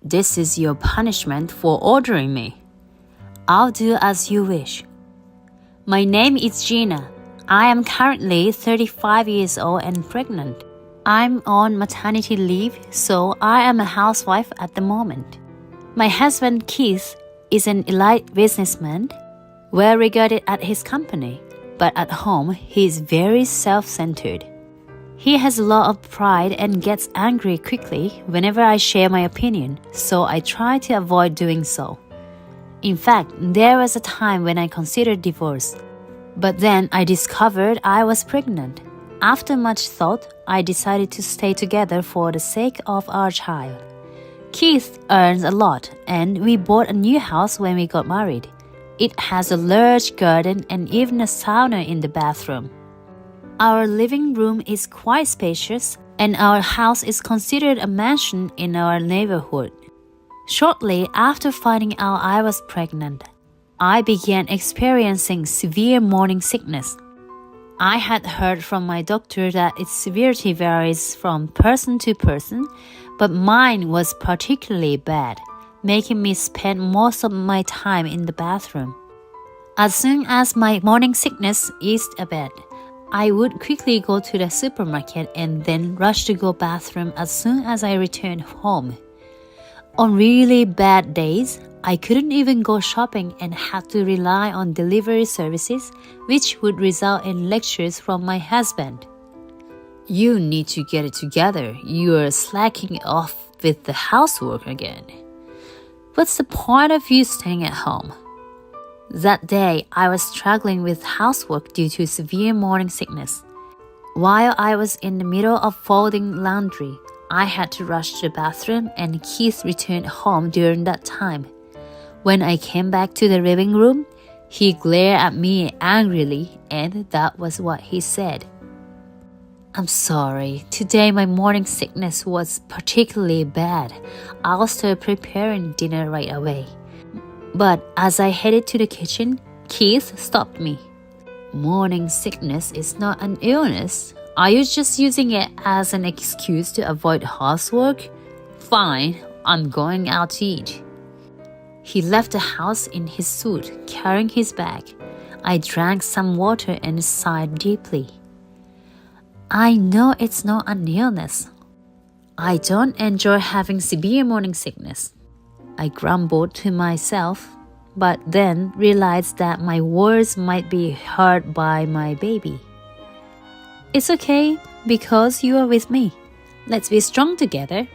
This is your punishment for ordering me. I'll do as you wish. My name is Gina. I am currently 35 years old and pregnant. I'm on maternity leave, so I am a housewife at the moment. My husband Keith is an elite businessman, well regarded at his company, but at home he is very self-centered. He has a lot of pride and gets angry quickly whenever I share my opinion, so I try to avoid doing so. In fact, there was a time when I considered divorce, but then I discovered I was pregnant. After much thought, I decided to stay together for the sake of our child. Keith earns a lot, and we bought a new house when we got married. It has a large garden and even a sauna in the bathroom. Our living room is quite spacious, and our house is considered a mansion in our neighborhood. Shortly after finding out I was pregnant, I began experiencing severe morning sickness. I had heard from my doctor that its severity varies from person to person, but mine was particularly bad, making me spend most of my time in the bathroom. As soon as my morning sickness eased a bit, I would quickly go to the supermarket and then rush to go bathroom as soon as I returned home. On really bad days, I couldn't even go shopping and had to rely on delivery services, which would result in lectures from my husband. You need to get it together. You are slacking off with the housework again. What's the point of you staying at home? That day, I was struggling with housework due to severe morning sickness. While I was in the middle of folding laundry, I had to rush to the bathroom and Keith returned home during that time. When I came back to the living room, he glared at me angrily, and that was what he said. I'm sorry, today my morning sickness was particularly bad. I'll start preparing dinner right away. But as I headed to the kitchen, Keith stopped me. Morning sickness is not an illness. Are you just using it as an excuse to avoid housework? Fine, I'm going out to eat. He left the house in his suit, carrying his bag. I drank some water and sighed deeply. I know it's not an illness. I don't enjoy having severe morning sickness. I grumbled to myself, but then realized that my words might be heard by my baby. It's okay, because you are with me. Let's be strong together.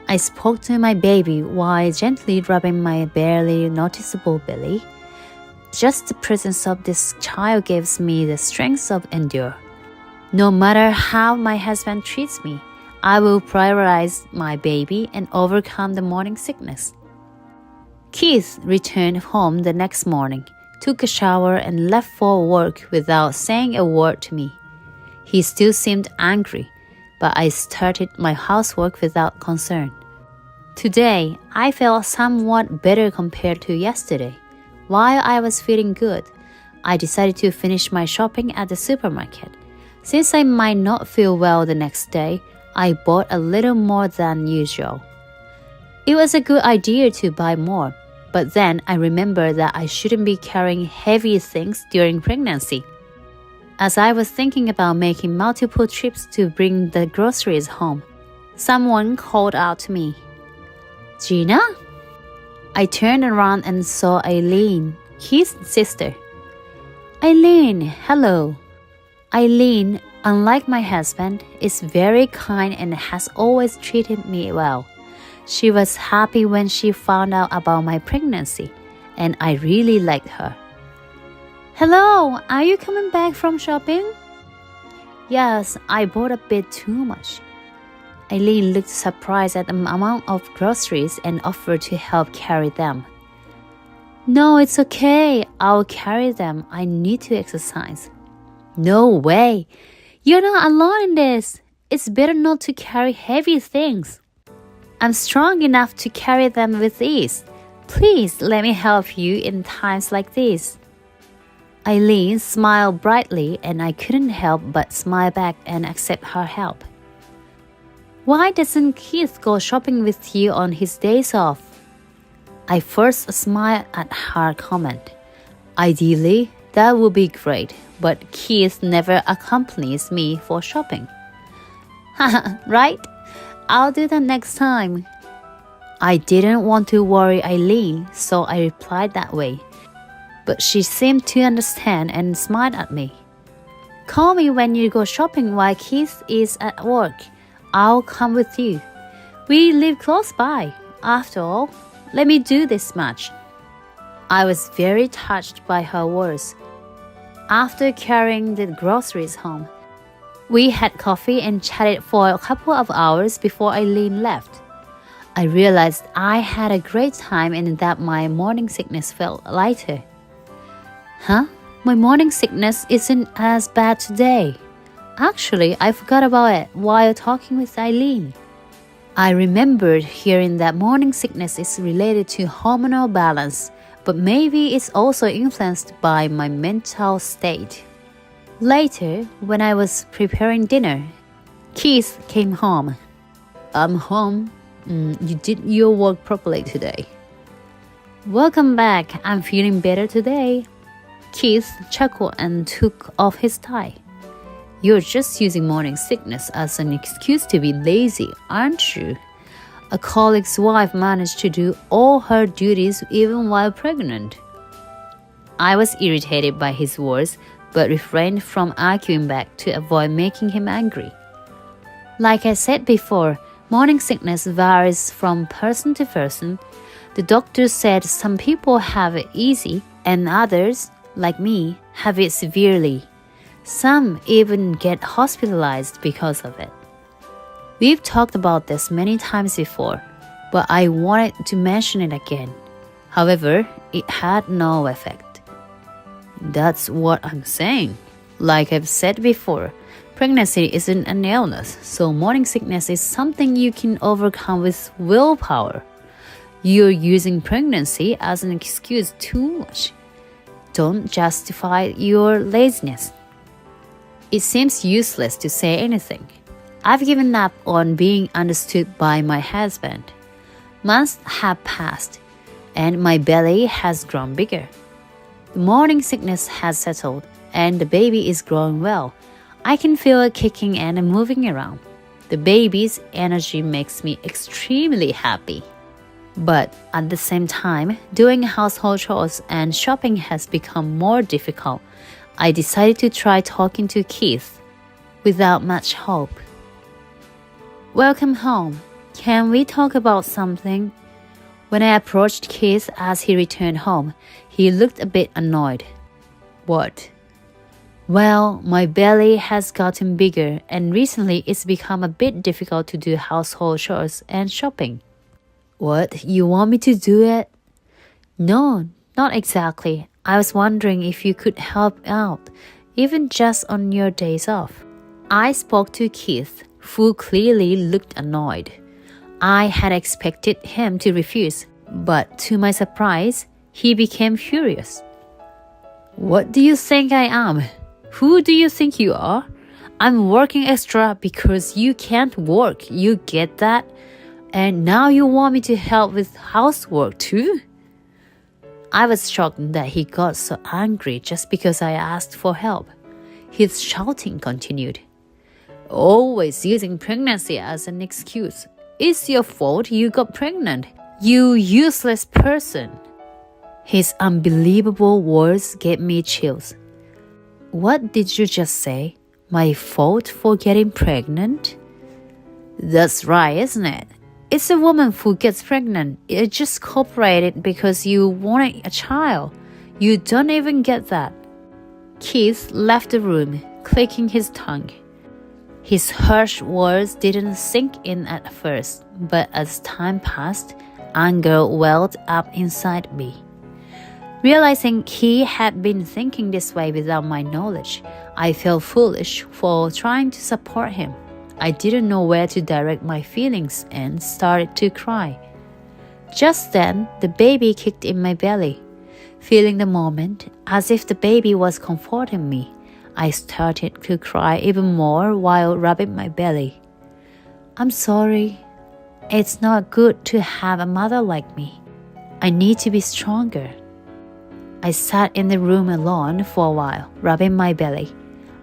I spoke to my baby while gently rubbing my barely noticeable belly. Just the presence of this child gives me the strength to endure. No matter how my husband treats me, I will prioritize my baby and overcome the morning sickness. Keith returned home the next morning, took a shower and left for work without saying a word to me. He still seemed angry, but I started my housework without concern. Today, I felt somewhat better compared to yesterday. While I was feeling good, I decided to finish my shopping at the supermarket. Since I might not feel well the next day, I bought a little more than usual. It was a good idea to buy more, but then I remembered that I shouldn't be carrying heavy things during pregnancy. As I was thinking about making multiple trips to bring the groceries home, someone called out to me, Gina? I turned around and saw Eileen, his sister. Eileen, hello. Eileen, unlike my husband, is very kind and has always treated me well. She was happy when she found out about my pregnancy, and I really liked her. Hello, are you coming back from shopping? Yes, I bought a bit too much. Eileen looked surprised at the amount of groceries and offered to help carry them. No, it's okay. I'll carry them. I need to exercise. No way. You're not alone in this. It's better not to carry heavy things. I'm strong enough to carry them with ease. Please let me help you in times like this. Eileen smiled brightly and I couldn't help but smile back and accept her help. Why doesn't Keith go shopping with you on his days off? I first smiled at her comment. Ideally, that would be great, but Keith never accompanies me for shopping. Haha, right? I'll do that next time. I didn't want to worry Eileen, so I replied that way. But she seemed to understand and smiled at me. Call me when you go shopping while Keith is at work. I'll come with you. We live close by. After all, let me do this much. I was very touched by her words. After carrying the groceries home, we had coffee and chatted for a couple of hours before Eileen left. I realized I had a great time and that my morning sickness felt lighter. Huh? My morning sickness isn't as bad today. Actually, I forgot about it while talking with Eileen. I remembered hearing that morning sickness is related to hormonal balance, but maybe it's also influenced by my mental state. Later, when I was preparing dinner, Keith came home. I'm home. You did your work properly today. Welcome back. I'm feeling better today. Keith chuckled and took off his tie. You're just using morning sickness as an excuse to be lazy, aren't you? A colleague's wife managed to do all her duties even while pregnant. I was irritated by his words, but refrained from arguing back to avoid making him angry. Like I said before, morning sickness varies from person to person. The doctor said some people have it easy and others, like me, have it severely. Some even get hospitalized because of it. We've talked about this many times before, but I wanted to mention it again. However, it had no effect. That's what I'm saying. Like I've said before, pregnancy isn't an illness, so morning sickness is something you can overcome with willpower. You're using pregnancy as an excuse too much. Don't justify your laziness. It seems useless to say anything. I've given up on being understood by my husband. Months have passed, and my belly has grown bigger. The morning sickness has settled, and the baby is growing well. I can feel it kicking and moving around. The baby's energy makes me extremely happy. But at the same time, doing household chores and shopping has become more difficult. I decided to try talking to Keith, without much hope. Welcome home. Can we talk about something? When I approached Keith as he returned home, he looked a bit annoyed. What? Well, my belly has gotten bigger and recently it's become a bit difficult to do household chores and shopping. What? You want me to do it? No, not exactly. I was wondering if you could help out, even just on your days off. I spoke to Keith, who clearly looked annoyed. I had expected him to refuse, but to my surprise, he became furious. What do you think I am? Who do you think you are? I'm working extra because you can't work, you get that? And now you want me to help with housework too? I was shocked that he got so angry just because I asked for help. His shouting continued. Always using pregnancy as an excuse. It's your fault you got pregnant, you useless person. His unbelievable words gave me chills. What did you just say? My fault for getting pregnant? That's right, isn't it? It's a woman who gets pregnant. You just cooperated because you wanted a child. You don't even get that. Keith left the room, clicking his tongue. His harsh words didn't sink in at first, but as time passed, anger welled up inside me. Realizing he had been thinking this way without my knowledge, I felt foolish for trying to support him. I didn't know where to direct my feelings and started to cry. Just then, the baby kicked in my belly. Feeling the moment, as if the baby was comforting me, I started to cry even more while rubbing my belly. I'm sorry. It's not good to have a mother like me. I need to be stronger. I sat in the room alone for a while, rubbing my belly.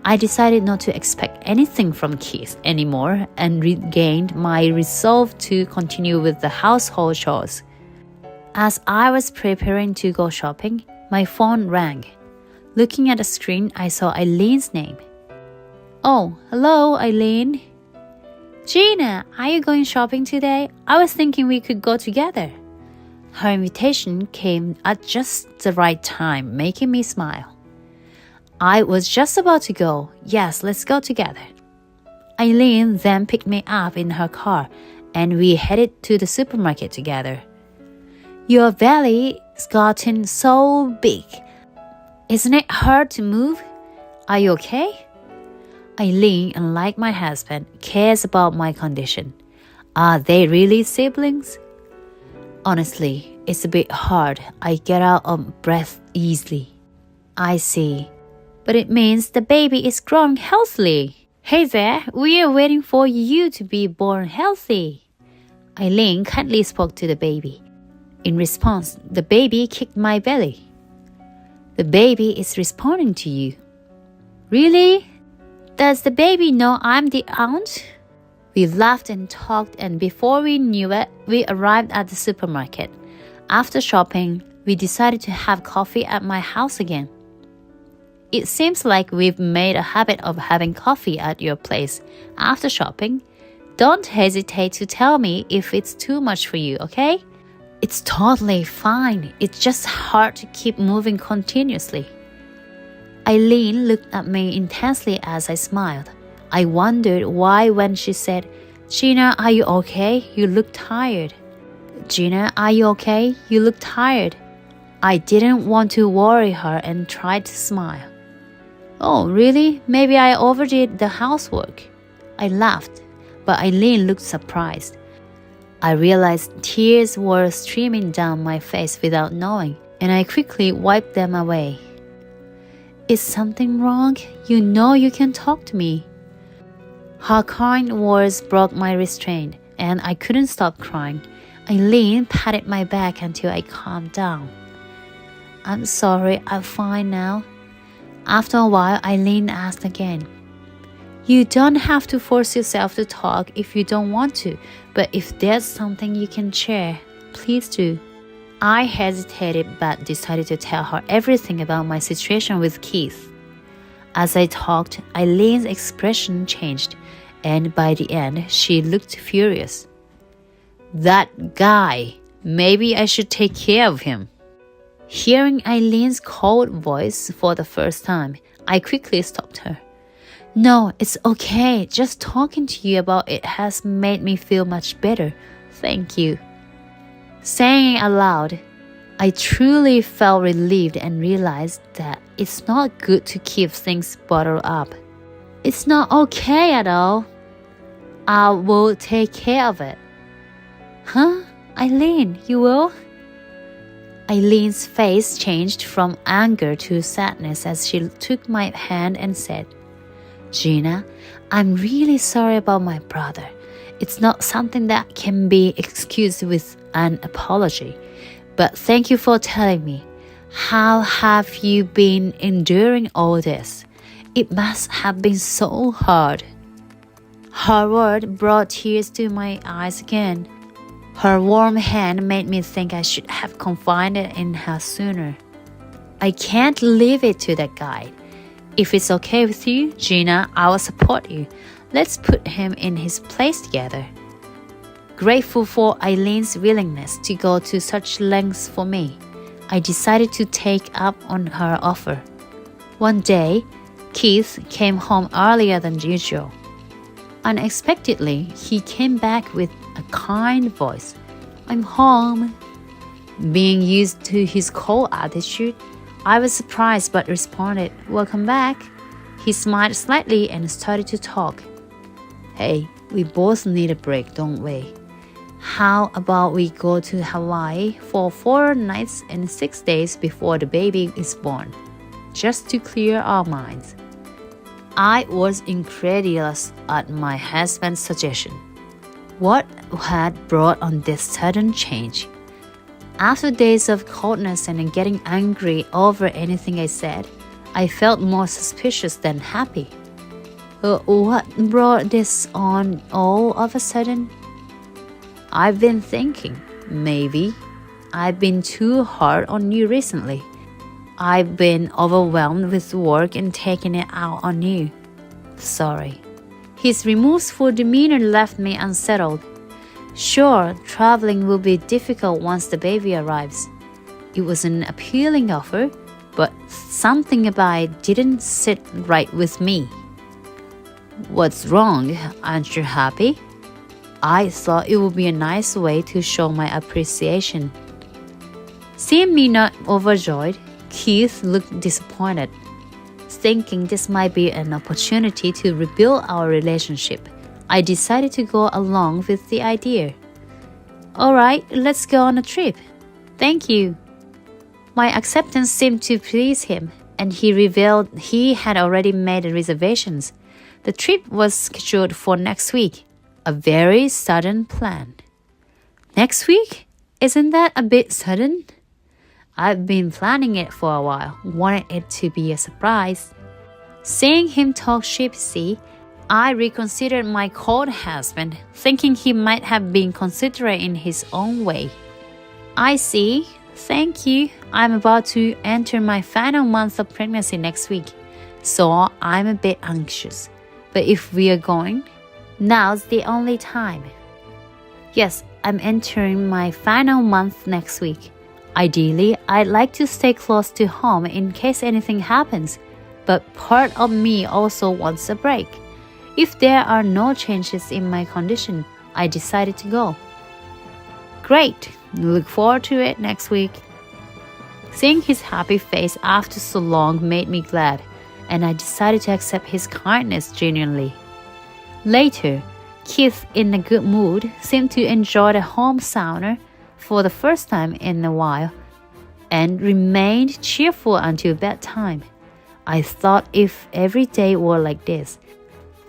I decided not to expect anything from Keith anymore and regained my resolve to continue with the household chores. As I was preparing to go shopping, my phone rang. Looking at the screen, I saw Eileen's name. Oh, hello, Eileen. Gina, are you going shopping today? I was thinking we could go together. Her invitation came at just the right time, making me smile. I was just about to go. Yes, let's go together. Eileen then picked me up in her car, and we headed to the supermarket together. Your belly's gotten so big. Isn't it hard to move? Are you okay? Eileen, unlike my husband, cares about my condition. Are they really siblings? Honestly, it's a bit hard. I get out of breath easily. I see. But it means the baby is growing healthily. Hey there, we are waiting for you to be born healthy. Eileen kindly spoke to the baby. In response, the baby kicked my belly. The baby is responding to you. Really? Does the baby know I'm the aunt? We laughed and talked, and before we knew it, we arrived at the supermarket. After shopping, we decided to have coffee at my house again. It seems like we've made a habit of having coffee at your place after shopping. Don't hesitate to tell me if it's too much for you, okay? It's totally fine. It's just hard to keep moving continuously. Eileen looked at me intensely as I smiled. I wondered why when she said, Gina, are you okay? You look tired. Gina, are you okay? You look tired. I didn't want to worry her and tried to smile. Oh, really? Maybe I overdid the housework. I laughed, but Eileen looked surprised. I realized tears were streaming down my face without knowing, and I quickly wiped them away. Is something wrong? You know you can talk to me. Her kind words broke my restraint, and I couldn't stop crying. Eileen patted my back until I calmed down. I'm sorry, I'm fine now. After a while, Eileen asked again. You don't have to force yourself to talk if you don't want to, but if there's something you can share, please do. I hesitated but decided to tell her everything about my situation with Keith. As I talked, Eileen's expression changed, and by the end, she looked furious. That guy, maybe I should take care of him. Hearing Eileen's cold voice for the first time, I quickly stopped her. No, it's okay. Just talking to you about it has made me feel much better. Thank you. Saying it aloud, I truly felt relieved and realized that it's not good to keep things bottled up. It's not okay at all. I will take care of it. Huh? Eileen, you will? Eileen's face changed from anger to sadness as she took my hand and said, Gina, I'm really sorry about my brother. It's not something that can be excused with an apology. But thank you for telling me. How have you been enduring all this? It must have been so hard. Her word brought tears to my eyes again. Her warm hand made me think I should have confided in her sooner. I can't leave it to that guy. If it's okay with you, Gina, I will support you. Let's put him in his place together. Grateful for Eileen's willingness to go to such lengths for me, I decided to take up on her offer. One day, Keith came home earlier than usual. Unexpectedly, he came back with a kind voice. I'm home. Being used to his cold attitude, I was surprised but responded, Welcome back. He smiled slightly and started to talk. Hey, we both need a break, don't we? How about we go to Hawaii for 4 nights and 6 days before the baby is born, just to clear our minds. I was incredulous at my husband's suggestion. What had brought on this sudden change? After days of coldness and getting angry over anything I said, I felt more suspicious than happy. What brought this on all of a sudden? I've been thinking, maybe I've been too hard on you recently. I've been overwhelmed with work and taking it out on you. Sorry. His remorseful demeanor left me unsettled. Sure, traveling will be difficult once the baby arrives. It was an appealing offer, but something about it didn't sit right with me. What's wrong? Aren't you happy? I thought it would be a nice way to show my appreciation. Seeing me not overjoyed, Keith looked disappointed. Thinking this might be an opportunity to rebuild our relationship, I decided to go along with the idea. Alright, let's go on a trip. Thank you. My acceptance seemed to please him, and he revealed he had already made reservations. The trip was scheduled for next week, a very sudden plan. Next week? Isn't that a bit sudden? I've been planning it for a while, wanted it to be a surprise. Seeing him talk sheepishly, I reconsidered my cold husband, thinking he might have been considerate in his own way. I see. Thank you. I'm about to enter my final month of pregnancy next week, so I'm a bit anxious. But if we are going, now's the only time. Yes, I'm entering my final month next week. Ideally, I'd like to stay close to home in case anything happens, but part of me also wants a break. If there are no changes in my condition, I decided to go. Great! Look forward to it next week. Seeing his happy face after so long made me glad, and I decided to accept his kindness genuinely. Later, Keith, in a good mood, seemed to enjoy the home sauna for the first time in a while and remained cheerful until bedtime. I thought if every day were like this,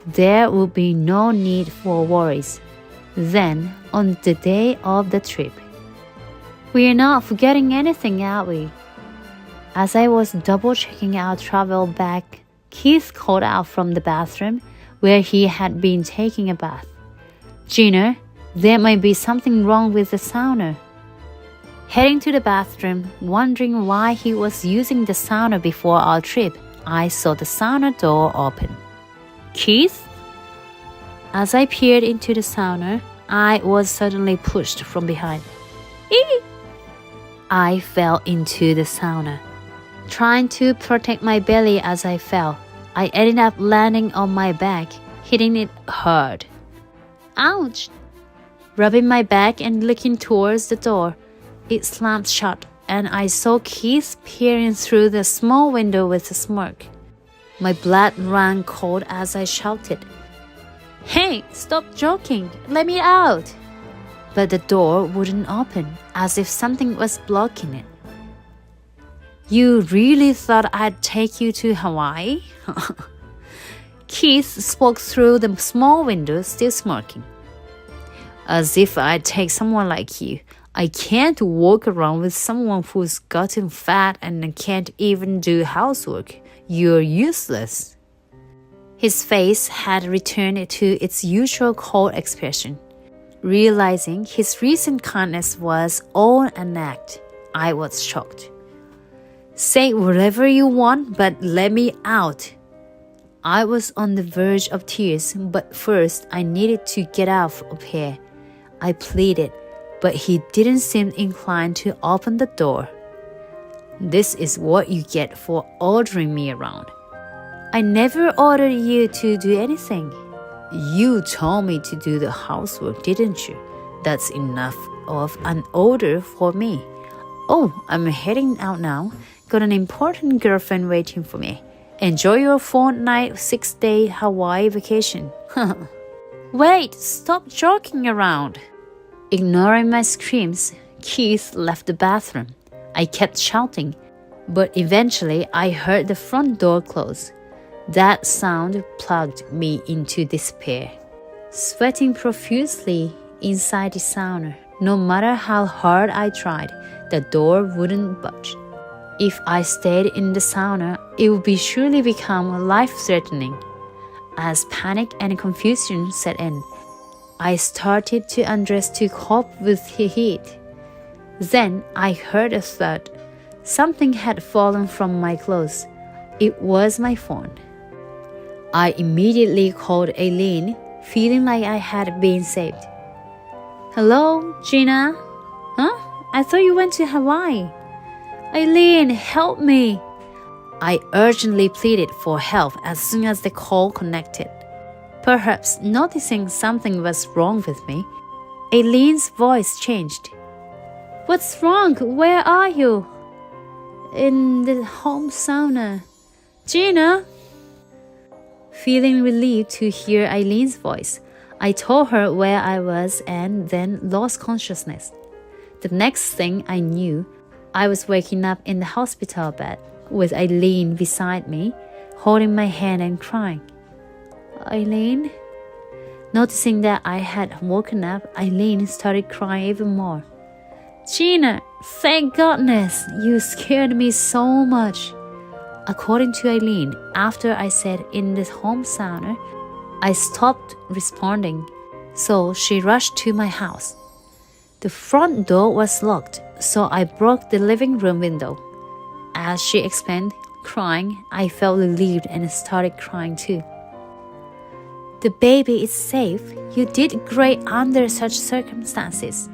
there would be no need for worries. Then, on the day of the trip, we are not forgetting anything, are we? As I was double-checking our travel bag, Keith called out from the bathroom where he had been taking a bath. Gina, there might be something wrong with the sauna. Heading to the bathroom, wondering why he was using the sauna before our trip, I saw the sauna door open. Keith? As I peered into the sauna, I was suddenly pushed from behind. Eee! I fell into the sauna. Trying to protect my belly as I fell, I ended up landing on my back, hitting it hard. Ouch! Rubbing my back and looking towards the door, it slammed shut, and I saw Keith peering through the small window with a smirk. My blood ran cold as I shouted, Hey, stop joking! Let me out! But the door wouldn't open, as if something was blocking it. You really thought I'd take you to Hawaii? Keith spoke through the small window, still smirking. As if I'd take someone like you. I can't walk around with someone who's gotten fat and can't even do housework. You're useless. His face had returned to its usual cold expression. Realizing his recent kindness was all an act, I was shocked. Say whatever you want, but let me out. I was on the verge of tears, but first I needed to get out of here. I pleaded, but he didn't seem inclined to open the door. This is what you get for ordering me around. I never ordered you to do anything. You told me to do the housework, didn't you? That's enough of an order for me. Oh, I'm heading out now. Got an important girlfriend waiting for me. Enjoy your fortnight 6-day Hawaii vacation. Wait, stop joking around. Ignoring my screams, Keith left the bathroom. I kept shouting, but eventually I heard the front door close. That sound plunged me into despair. Sweating profusely, inside the sauna. No matter how hard I tried, the door wouldn't budge. If I stayed in the sauna, it would surely become life-threatening. As panic and confusion set in, I started to undress to cope with the heat. Then I heard a thud. Something had fallen from my clothes. It was my phone. I immediately called Aileen, feeling like I had been saved. Hello, Gina? Huh? I thought you went to Hawaii. Aileen, help me. I urgently pleaded for help as soon as the call connected. Perhaps noticing something was wrong with me, Aileen's voice changed. What's wrong? Where are you? In the home sauna. Gina? Feeling relieved to hear Aileen's voice, I told her where I was and then lost consciousness. The next thing I knew, I was waking up in the hospital bed with Aileen beside me, holding my hand and crying. Aileen? Noticing that I had woken up, Aileen started crying even more. Gina, thank goodness, you scared me so much. According to Aileen, after I said in the home sauna, I stopped responding, so she rushed to my house. The front door was locked, so I broke the living room window. As she explained, crying, I felt relieved and started crying too. The baby is safe. You did great under such circumstances.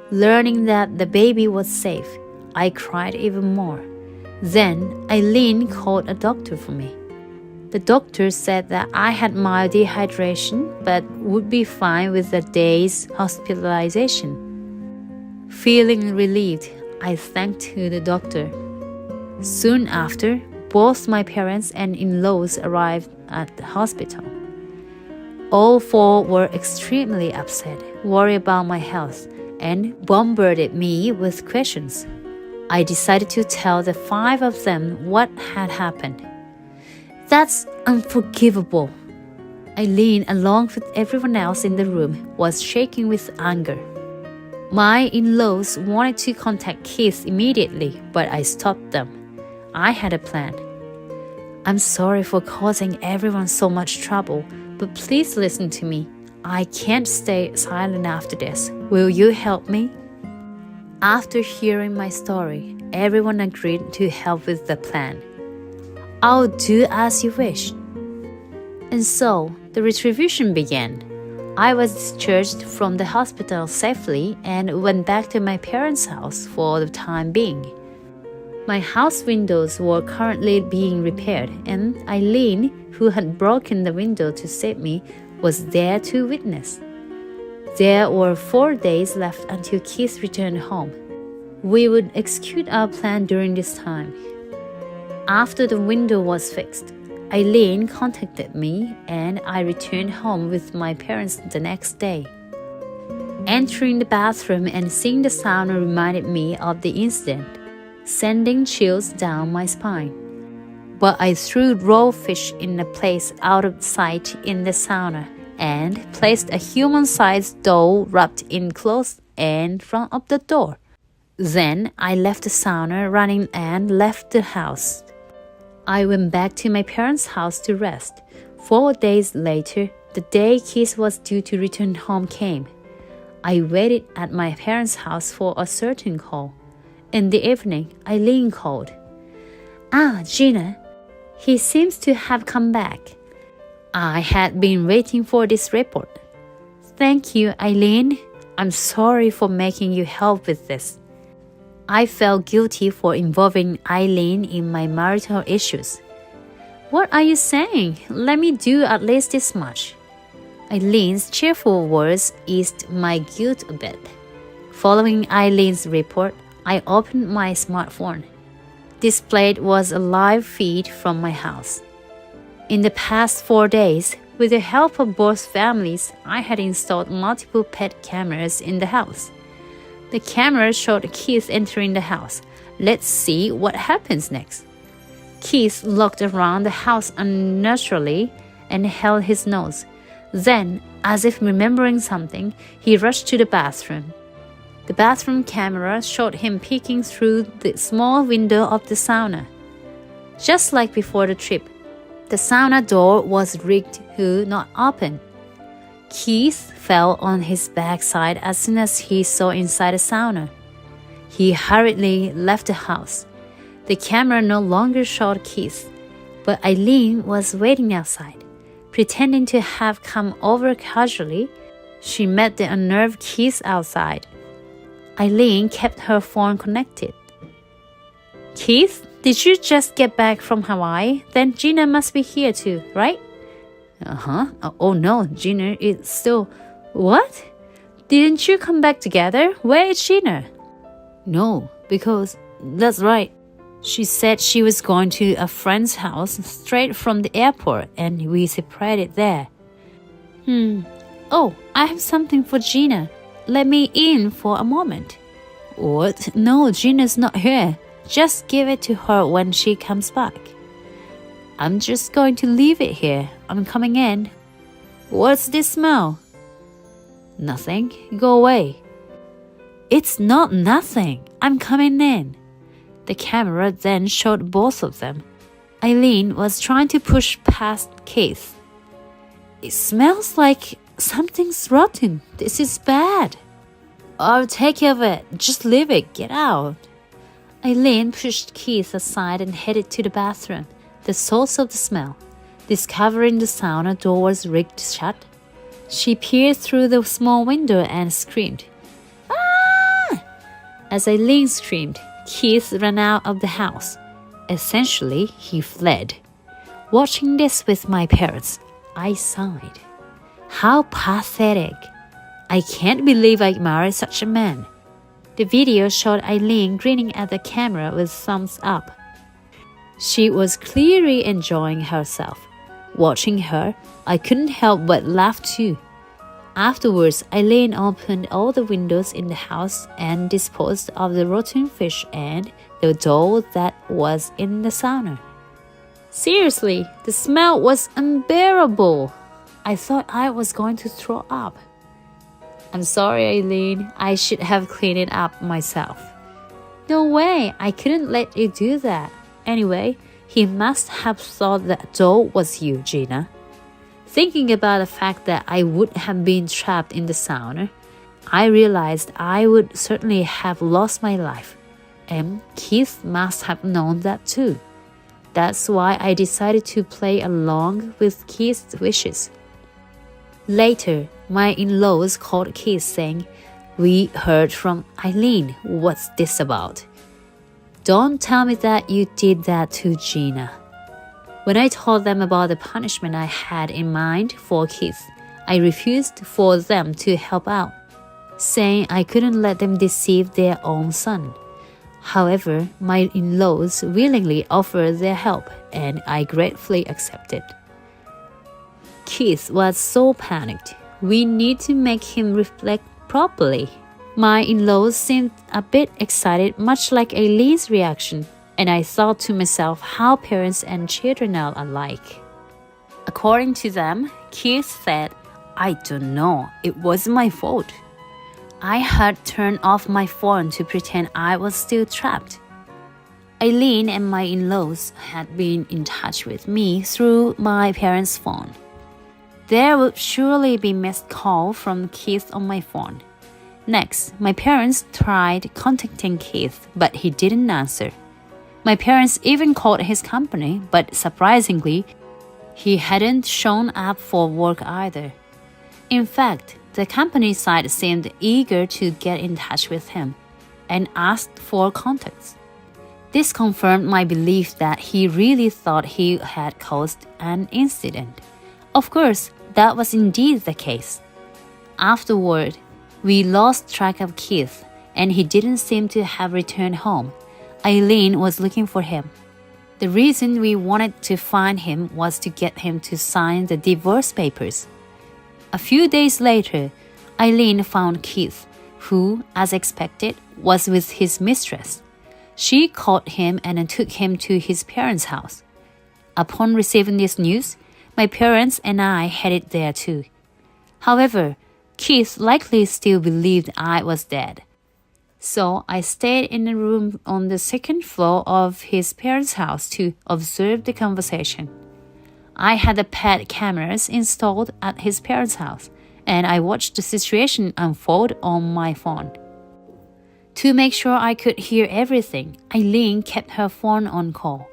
Learning that the baby was safe, I cried even more. Then Aileen called a doctor for me. The doctor said that I had mild dehydration but would be fine with a day's hospitalization. Feeling relieved, I thanked the doctor. Soon after, both my parents and in-laws arrived at the hospital. All four were extremely upset, worried about my health, and bombarded me with questions. I decided to tell the five of them what had happened. That's unforgivable. Aileen, along with everyone else in the room, was shaking with anger. My in-laws wanted to contact Keith immediately, but I stopped them. I had a plan. I'm sorry for causing everyone so much trouble, but please listen to me. I can't stay silent after this. Will you help me? After hearing my story, everyone agreed to help with the plan. I'll do as you wish. And so, the retribution began. I was discharged from the hospital safely and went back to my parents' house for the time being. My house windows were currently being repaired, and Aileen, who had broken the window to save me, was there to witness. There were 4 days left until Keith returned home. We would execute our plan during this time. After the window was fixed, Aileen contacted me and I returned home with my parents the next day. Entering the bathroom and seeing the sauna reminded me of the incident, sending chills down my spine. But I threw raw fish in a place out of sight in the sauna and placed a human-sized doll wrapped in clothes in front of the door. Then I left the sauna running and left the house. I went back to my parents' house to rest. 4 days later, the day Keith was due to return home came. I waited at my parents' house for a certain call. In the evening, Aileen called. Gina, he seems to have come back. I had been waiting for this report. Thank you, Aileen. I'm sorry for making you help with this. I felt guilty for involving Aileen in my marital issues. What are you saying? Let me do at least this much. Aileen's cheerful words eased my guilt a bit. Following Aileen's report, I opened my smartphone. Displayed was a live feed from my house. In the past 4 days, with the help of both families, I had installed multiple pet cameras in the house. The camera showed Keith entering the house. Let's see what happens next. Keith looked around the house unnaturally and held his nose. Then, As if remembering something, he rushed to the bathroom. The bathroom camera showed him peeking through the small window of the sauna. Just like before the trip, the sauna door was rigged to not open. Keith fell on his backside as soon as he saw inside the sauna. He hurriedly left the house. The camera no longer showed Keith, but Eileen was waiting outside. Pretending to have come over casually, she met the unnerved Keith outside. Eileen kept her phone connected. Keith, did you just get back from Hawaii? Then Gina must be here too, right? Uh-huh. Oh no, Gina is still... What? Didn't you come back together? Where is Gina? No, because... That's right. She said she was going to a friend's house straight from the airport and we separated there. Oh, I have something for Gina. Let me in for a moment. What? No, Gina's not here. Just give it to her when she comes back. I'm just going to leave it here. I'm coming in. What's this smell? Nothing. Go away. It's not nothing. I'm coming in. The camera then showed both of them. Eileen was trying to push past Keith. It smells like something's rotten. This is bad. I'll take care of it. Just leave it. Get out. Eileen pushed Keith aside and headed to the bathroom, the source of the smell. Discovering the sauna door was rigged shut, she peered through the small window and screamed. Ah! As Eileen screamed, Keith ran out of the house. Essentially, he fled. Watching this with my parents, I sighed. How pathetic. I can't believe I married such a man. The video showed Eileen grinning at the camera with thumbs up. She was clearly enjoying herself. Watching her, I couldn't help but laugh too. Afterwards, Eileen opened all the windows in the house and disposed of the rotten fish and the doll that was in the sauna. Seriously, the smell was unbearable. I thought I was going to throw up. I'm sorry, Eileen. I should have cleaned it up myself. No way, I couldn't let you do that. Anyway, he must have thought that doll was you, Gina. Thinking about the fact that I would have been trapped in the sauna, I realized I would certainly have lost my life. And Keith must have known that too. That's why I decided to play along with Keith's wishes. Later, my in-laws called Keith saying, "We heard from Eileen. What's this about?" Don't tell me that you did that to Gina. When I told them about the punishment I had in mind for Keith, I refused for them to help out, saying I couldn't let them deceive their own son. However, my in-laws willingly offered their help, and I gratefully accepted. Keith was so panicked. We need to make him reflect properly. My in-laws seemed a bit excited, much like Eileen's reaction, and I thought to myself how parents and children are alike. According to them, Keith said, "I don't know, it wasn't my fault. I had turned off my phone to pretend I was still trapped." Eileen and my in-laws had been in touch with me through my parents' phone. There would surely be missed calls from Keith on my phone. Next, my parents tried contacting Keith, but he didn't answer. My parents even called his company, but surprisingly, he hadn't shown up for work either. In fact, the company side seemed eager to get in touch with him and asked for contacts. This confirmed my belief that he really thought he had caused an incident. Of course, that was indeed the case. Afterward, we lost track of Keith, and he didn't seem to have returned home. Eileen was looking for him. The reason we wanted to find him was to get him to sign the divorce papers. A few days later, Eileen found Keith, who, as expected, was with his mistress. She called him and took him to his parents' house. Upon receiving this news, my parents and I headed there too. However, Keith likely still believed I was dead. So I stayed in a room on the second floor of his parents' house to observe the conversation. I had the pet cameras installed at his parents' house, and I watched the situation unfold on my phone. To make sure I could hear everything, Eileen kept her phone on call.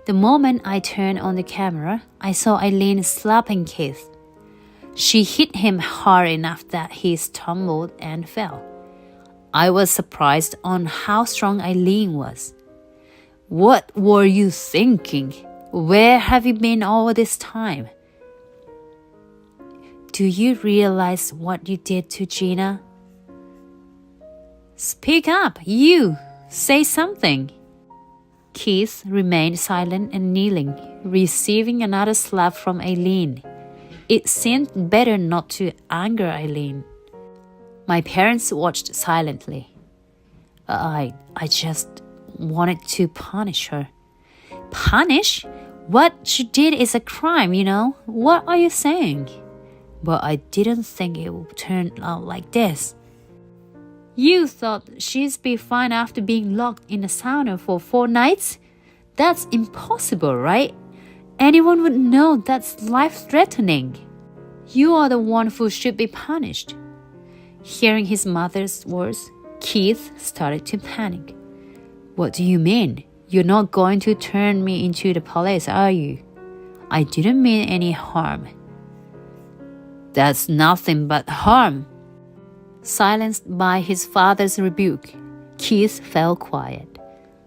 The moment I turned on the camera, I saw Eileen slapping Keith. She hit him hard enough that he stumbled and fell. I was surprised on how strong Eileen was. "What were you thinking? Where have you been all this time?" "Do you realize what you did to Gina?" "Speak up, you! Say something!" Keith remained silent and kneeling, receiving another slap from Eileen. It seemed better not to anger Eileen. My parents watched silently. I just wanted to punish her." "Punish? What she did is a crime, you know. What are you saying?" "But I didn't think it would turn out like this." "You thought she'd be fine after being locked in a sauna for 4 nights? That's impossible, right? Anyone would know that's life-threatening. You are the one who should be punished." Hearing his mother's words, Keith started to panic. "What do you mean? You're not going to turn me into the police, are you?" "I didn't mean any harm." "That's nothing but harm." Silenced by his father's rebuke, Keith fell quiet.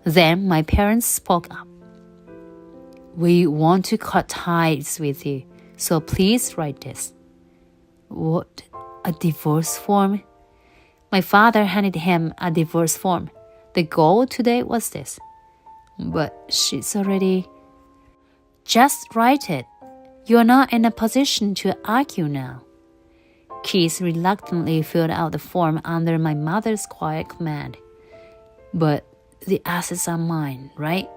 Then my parents spoke up. "We want to cut ties with you, so please write this." "What? A divorce form?" My father handed him a divorce form. The goal today was this. "But she's already..." "Just write it. You're not in a position to argue now." Keith reluctantly filled out the form under my mother's quiet command. "But the assets are mine, right?"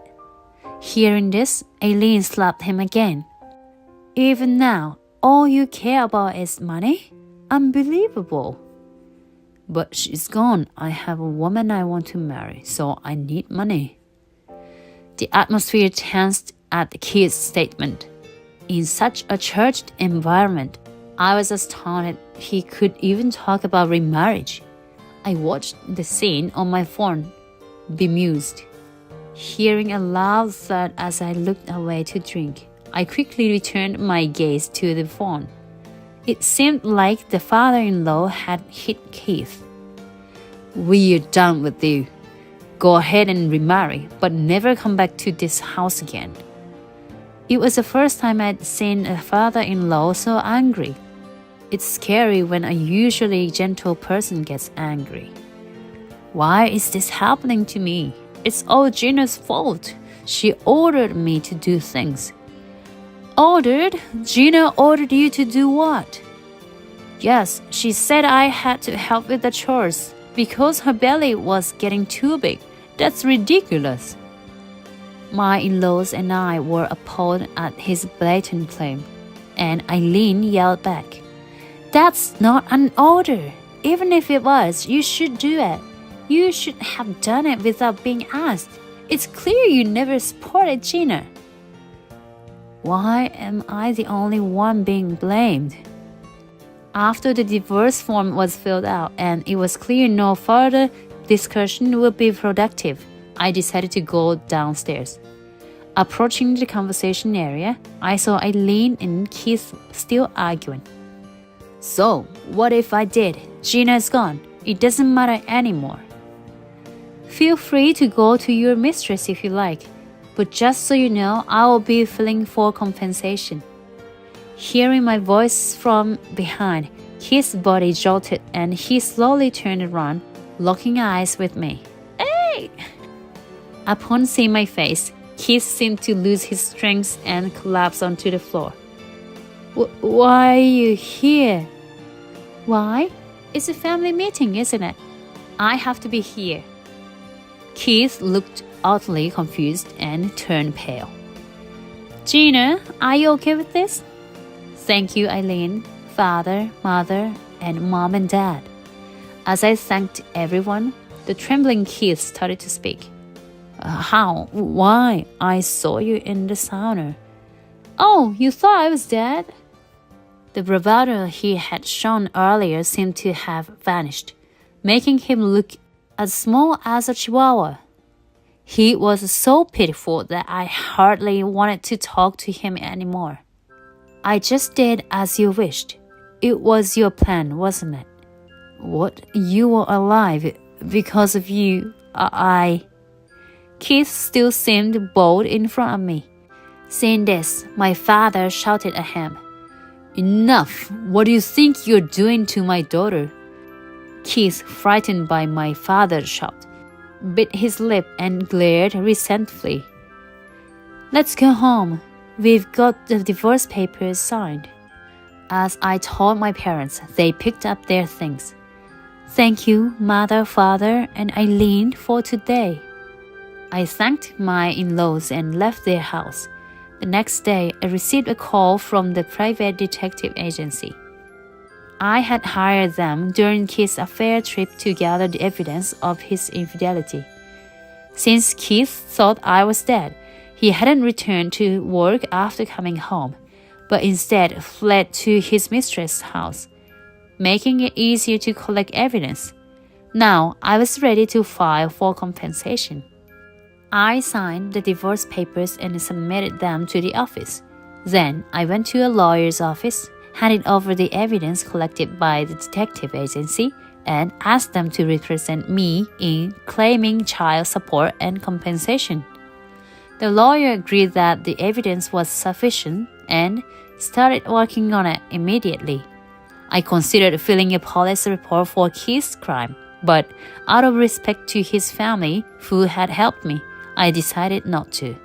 Hearing this, Eileen slapped him again. "Even now, all you care about is money? Unbelievable." "But she's gone. I have a woman I want to marry, so I need money." The atmosphere tensed at the kid's statement. In such a charged environment, I was astounded he could even talk about remarriage. I watched the scene on my phone, bemused. Hearing a loud thud as I looked away to drink, I quickly returned my gaze to the phone. It seemed like the father-in-law had hit Keith. "We're done with you. Go ahead and remarry, but never come back to this house again." It was the first time I'd seen a father-in-law so angry. It's scary when a usually gentle person gets angry. Why is this happening to me? It's all Gina's fault. She ordered me to do things. Ordered? Gina ordered you to do what? Yes, she said I had to help with the chores because her belly was getting too big. That's ridiculous. My in-laws and I were appalled at his blatant claim, and Eileen yelled back, "That's not an order. Even if it was, you should do it. You should have done it without being asked. It's clear you never supported Gina." Why am I the only one being blamed? After the divorce form was filled out and it was clear no further discussion would be productive, I decided to go downstairs. Approaching the conversation area, I saw Eileen and Keith still arguing. "So, what if I did? Gina's gone. It doesn't matter anymore." "Feel free to go to your mistress if you like, but just so you know, I will be filing for compensation." Hearing my voice from behind, Keith's body jolted and he slowly turned around, locking eyes with me. "Hey!" Upon seeing my face, Keith seemed to lose his strength and collapse onto the floor. Why are you here?" "Why? It's a family meeting, isn't it? I have to be here." Keith looked utterly confused and turned pale. "Gina, are you okay with this?" "Thank you, Eileen. father, mother, and mom and dad. As I thanked everyone, the trembling Keith started to speak. How? Why? I saw you in the sauna. Oh, you thought I was dead? The bravado he had shown earlier seemed to have vanished, making him look as small as a chihuahua. He was so pitiful that I hardly wanted to talk to him anymore. I just did as you wished. It was your plan, wasn't it? What? You were alive. Because of you, Keith still seemed bold in front of me. Seeing this, my father shouted at him. Enough! What do you think you're doing to my daughter? Keith, frightened by my father's shout, bit his lip and glared resentfully. Let's go home. We've got the divorce papers signed. As I told my parents, they picked up their things. Thank you, Mother, Father, and Eileen for today. I thanked my in-laws and left their house. The next day, I received a call from the private detective agency. I had hired them during Keith's affair trip to gather the evidence of his infidelity. Since Keith thought I was dead, he hadn't returned to work after coming home, but instead fled to his mistress' house, making it easier to collect evidence. Now I was ready to file for compensation. I signed the divorce papers and submitted them to the office. Then I went to a lawyer's office, handed over the evidence collected by the detective agency, and asked them to represent me in claiming child support and compensation. The lawyer agreed that the evidence was sufficient and started working on it immediately. I considered filing a police report for Keith's crime, but out of respect to his family, who had helped me, I decided not to.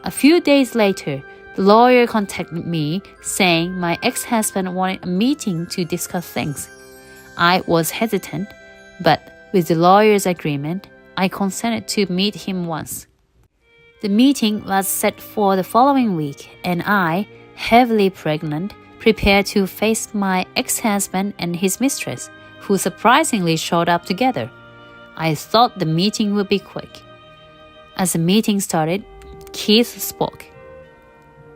A few days later, the lawyer contacted me saying my ex-husband wanted a meeting to discuss things. I was hesitant, but with the lawyer's agreement, I consented to meet him once. The meeting was set for the following week, and I, heavily pregnant, prepared to face my ex-husband and his mistress, who surprisingly showed up together. I thought the meeting would be quick. As the meeting started, Keith spoke.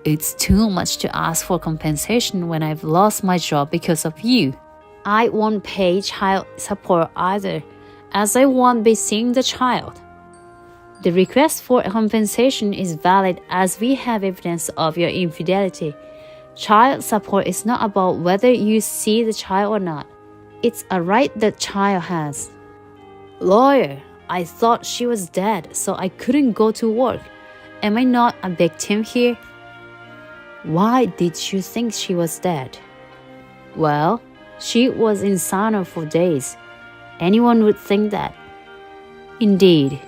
It's too much to ask for compensation when I've lost my job because of you. I won't pay child support either, as I won't be seeing the child. The request for compensation is valid as we have evidence of your infidelity. Child support is not about whether you see the child or not. It's a right the child has. Lawyer, I thought she was dead, so I couldn't go to work. Am I not a victim here? Why did you think she was dead? Well, she was in sauna for days. Anyone would think that. Indeed,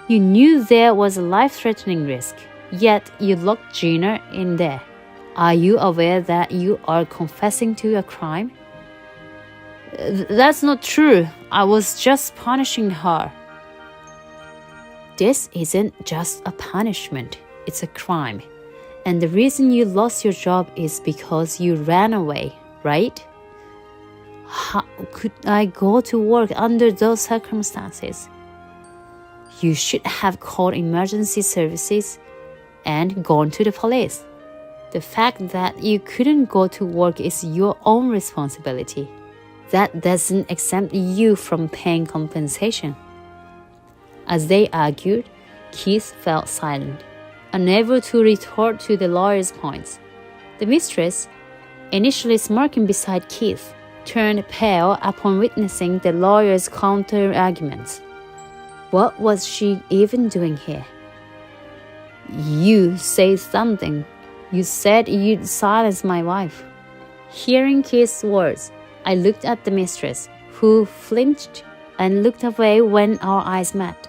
you knew there was a life-threatening risk, yet you locked Gina in there. Are you aware that you are confessing to a crime? That's not true. I was just punishing her. This isn't just a punishment, it's a crime. And the reason you lost your job is because you ran away, right? How could I go to work under those circumstances? You should have called emergency services and gone to the police. The fact that you couldn't go to work is your own responsibility. That doesn't exempt you from paying compensation. As they argued, Keith fell silent, unable to retort to the lawyer's points. The mistress, initially smirking beside Keith, turned pale upon witnessing the lawyer's counter-arguments. What was she even doing here? You say something. You said you'd silence my wife. Hearing Keith's words, I looked at the mistress, who flinched and looked away when our eyes met.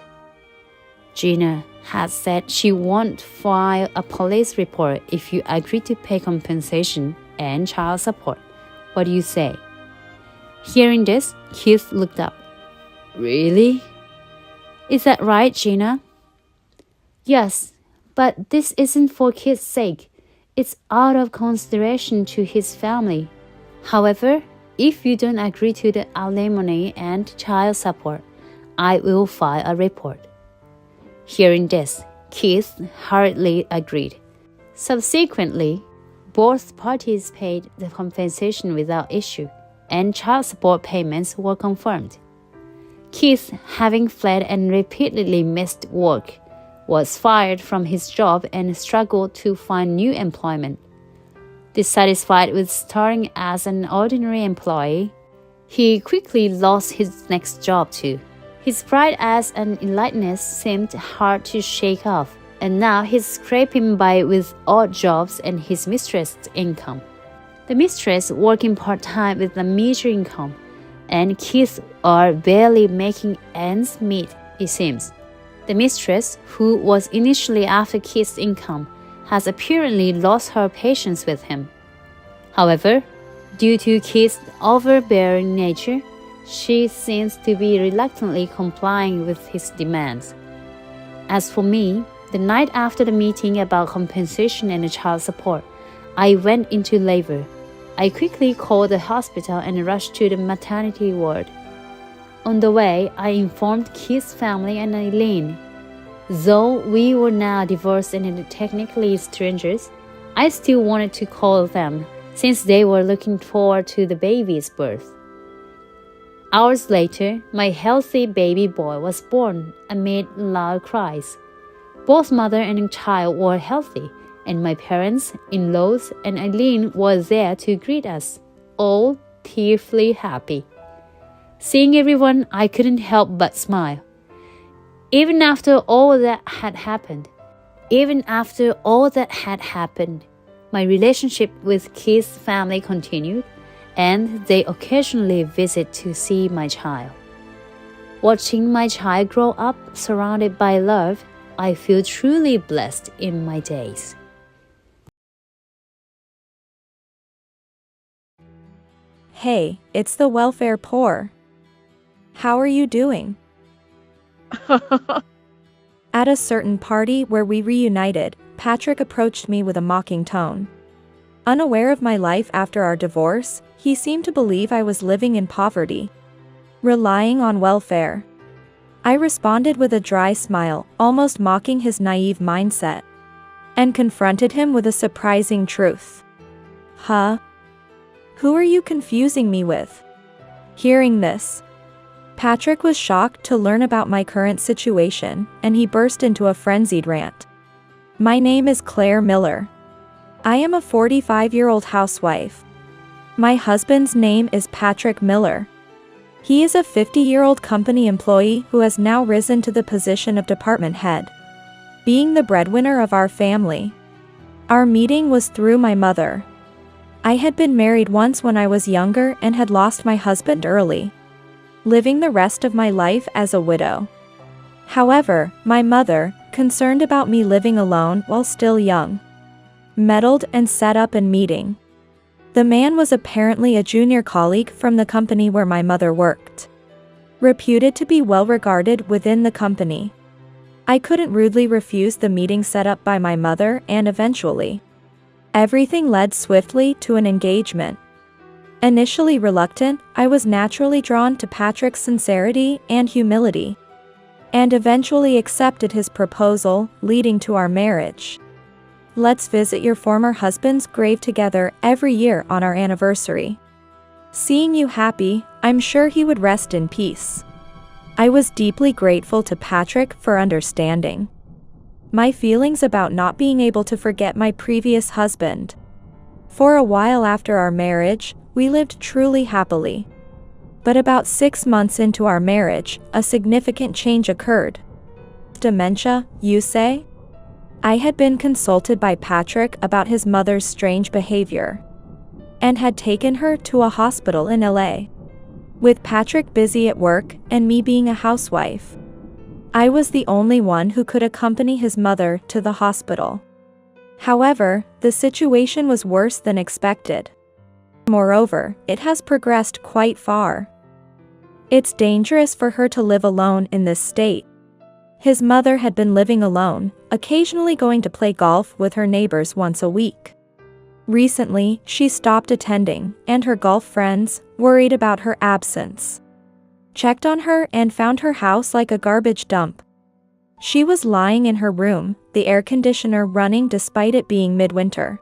Gina had said she won't file a police report if you agree to pay compensation and child support. What do you say? Hearing this, Keith looked up. Really? Is that right, Gina? Yes, but this isn't for Keith's sake. It's out of consideration to his family. However, if you don't agree to the alimony and child support, I will file a report." Hearing this, Keith hurriedly agreed. Subsequently, both parties paid the compensation without issue, and child support payments were confirmed. Keith, having fled and repeatedly missed work, was fired from his job and struggled to find new employment. Dissatisfied with starting as an ordinary employee, he quickly lost his next job too. His pride as an eliteness seemed hard to shake off, and now he's scraping by with odd jobs and his mistress' income. The mistress working part-time with a meager income, and Keith are barely making ends meet, it seems. The mistress, who was initially after Keith's income, has apparently lost her patience with him. However, due to Keith's overbearing nature, she seems to be reluctantly complying with his demands. As for me, the night after the meeting about compensation and child support, I went into labor. I quickly called the hospital and rushed to the maternity ward. On the way, I informed Keith's family and Eileen. Though we were now divorced and technically strangers, I still wanted to call them, since they were looking forward to the baby's birth. Hours later, my healthy baby boy was born amid loud cries. Both mother and child were healthy, and my parents, in-laws, and Eileen were there to greet us, all tearfully happy. Seeing everyone, I couldn't help but smile. Even after all that had happened, my relationship with Keith's family continued, and they occasionally visit to see my child. Watching my child grow up surrounded by love, I feel truly blessed in my days. Hey, it's the welfare poor. How are you doing? At a certain party where we reunited, Patrick approached me with a mocking tone. Unaware of my life after our divorce, he seemed to believe I was living in poverty, relying on welfare. I responded with a dry smile, almost mocking his naive mindset, and confronted him with a surprising truth. Huh? Who are you confusing me with? Hearing this, Patrick was shocked to learn about my current situation, and he burst into a frenzied rant. My name is Claire Miller. I am a 45-year-old housewife. My husband's name is Patrick Miller. He is a 50-year-old company employee who has now risen to the position of department head, being the breadwinner of our family. Our meeting was through my mother. I had been married once when I was younger and had lost my husband early, living the rest of my life as a widow. However, my mother, concerned about me living alone while still young, meddled and set up a meeting. The man was apparently a junior colleague from the company where my mother worked, reputed to be well regarded within the company. I couldn't rudely refuse the meeting set up by my mother, and eventually, everything led swiftly to an engagement. Initially reluctant, I was naturally drawn to Patrick's sincerity and humility, and eventually accepted his proposal, leading to our marriage. Let's visit your former husband's grave together every year on our anniversary. Seeing you happy, I'm sure he would rest in peace. I was deeply grateful to Patrick for understanding my feelings about not being able to forget my previous husband. For a while after our marriage, we lived truly happily. But about 6 months into our marriage, a significant change occurred. Dementia, you say? I had been consulted by Patrick about his mother's strange behavior, and had taken her to a hospital in LA. With Patrick busy at work and me being a housewife, I was the only one who could accompany his mother to the hospital. However, the situation was worse than expected. Moreover, it has progressed quite far. It's dangerous for her to live alone in this state. His mother had been living alone, occasionally going to play golf with her neighbors once a week. Recently, she stopped attending, and her golf friends, worried about her absence, checked on her and found her house like a garbage dump. She was lying in her room, the air conditioner running despite it being midwinter.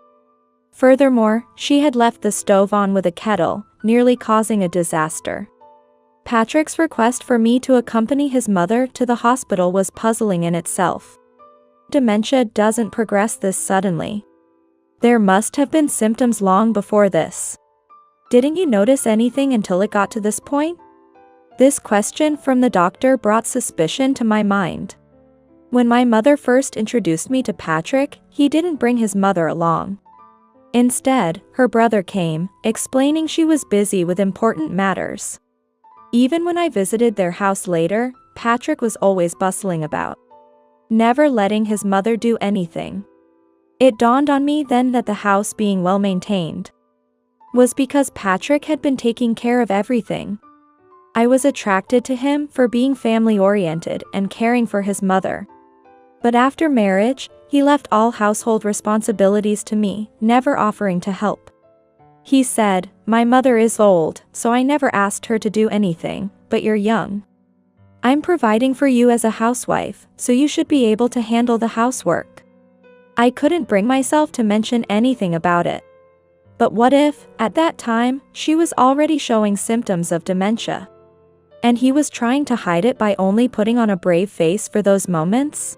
Furthermore, she had left the stove on with a kettle, nearly causing a disaster. Patrick's request for me to accompany his mother to the hospital was puzzling in itself. Dementia doesn't progress this suddenly. There must have been symptoms long before this. Didn't you notice anything until it got to this point? This question from the doctor brought suspicion to my mind. When my mother first introduced me to Patrick, he didn't bring his mother along. Instead, her brother came, explaining she was busy with important matters. Even when I visited their house later, Patrick was always bustling about, never letting his mother do anything. It dawned on me then that the house being well maintained was because Patrick had been taking care of everything. I was attracted to him for being family-oriented and caring for his mother. But after marriage, he left all household responsibilities to me, never offering to help. He said, "My mother is old, so I never asked her to do anything, but you're young. I'm providing for you as a housewife, so you should be able to handle the housework." I couldn't bring myself to mention anything about it. But what if, at that time, she was already showing symptoms of dementia? And he was trying to hide it by only putting on a brave face for those moments?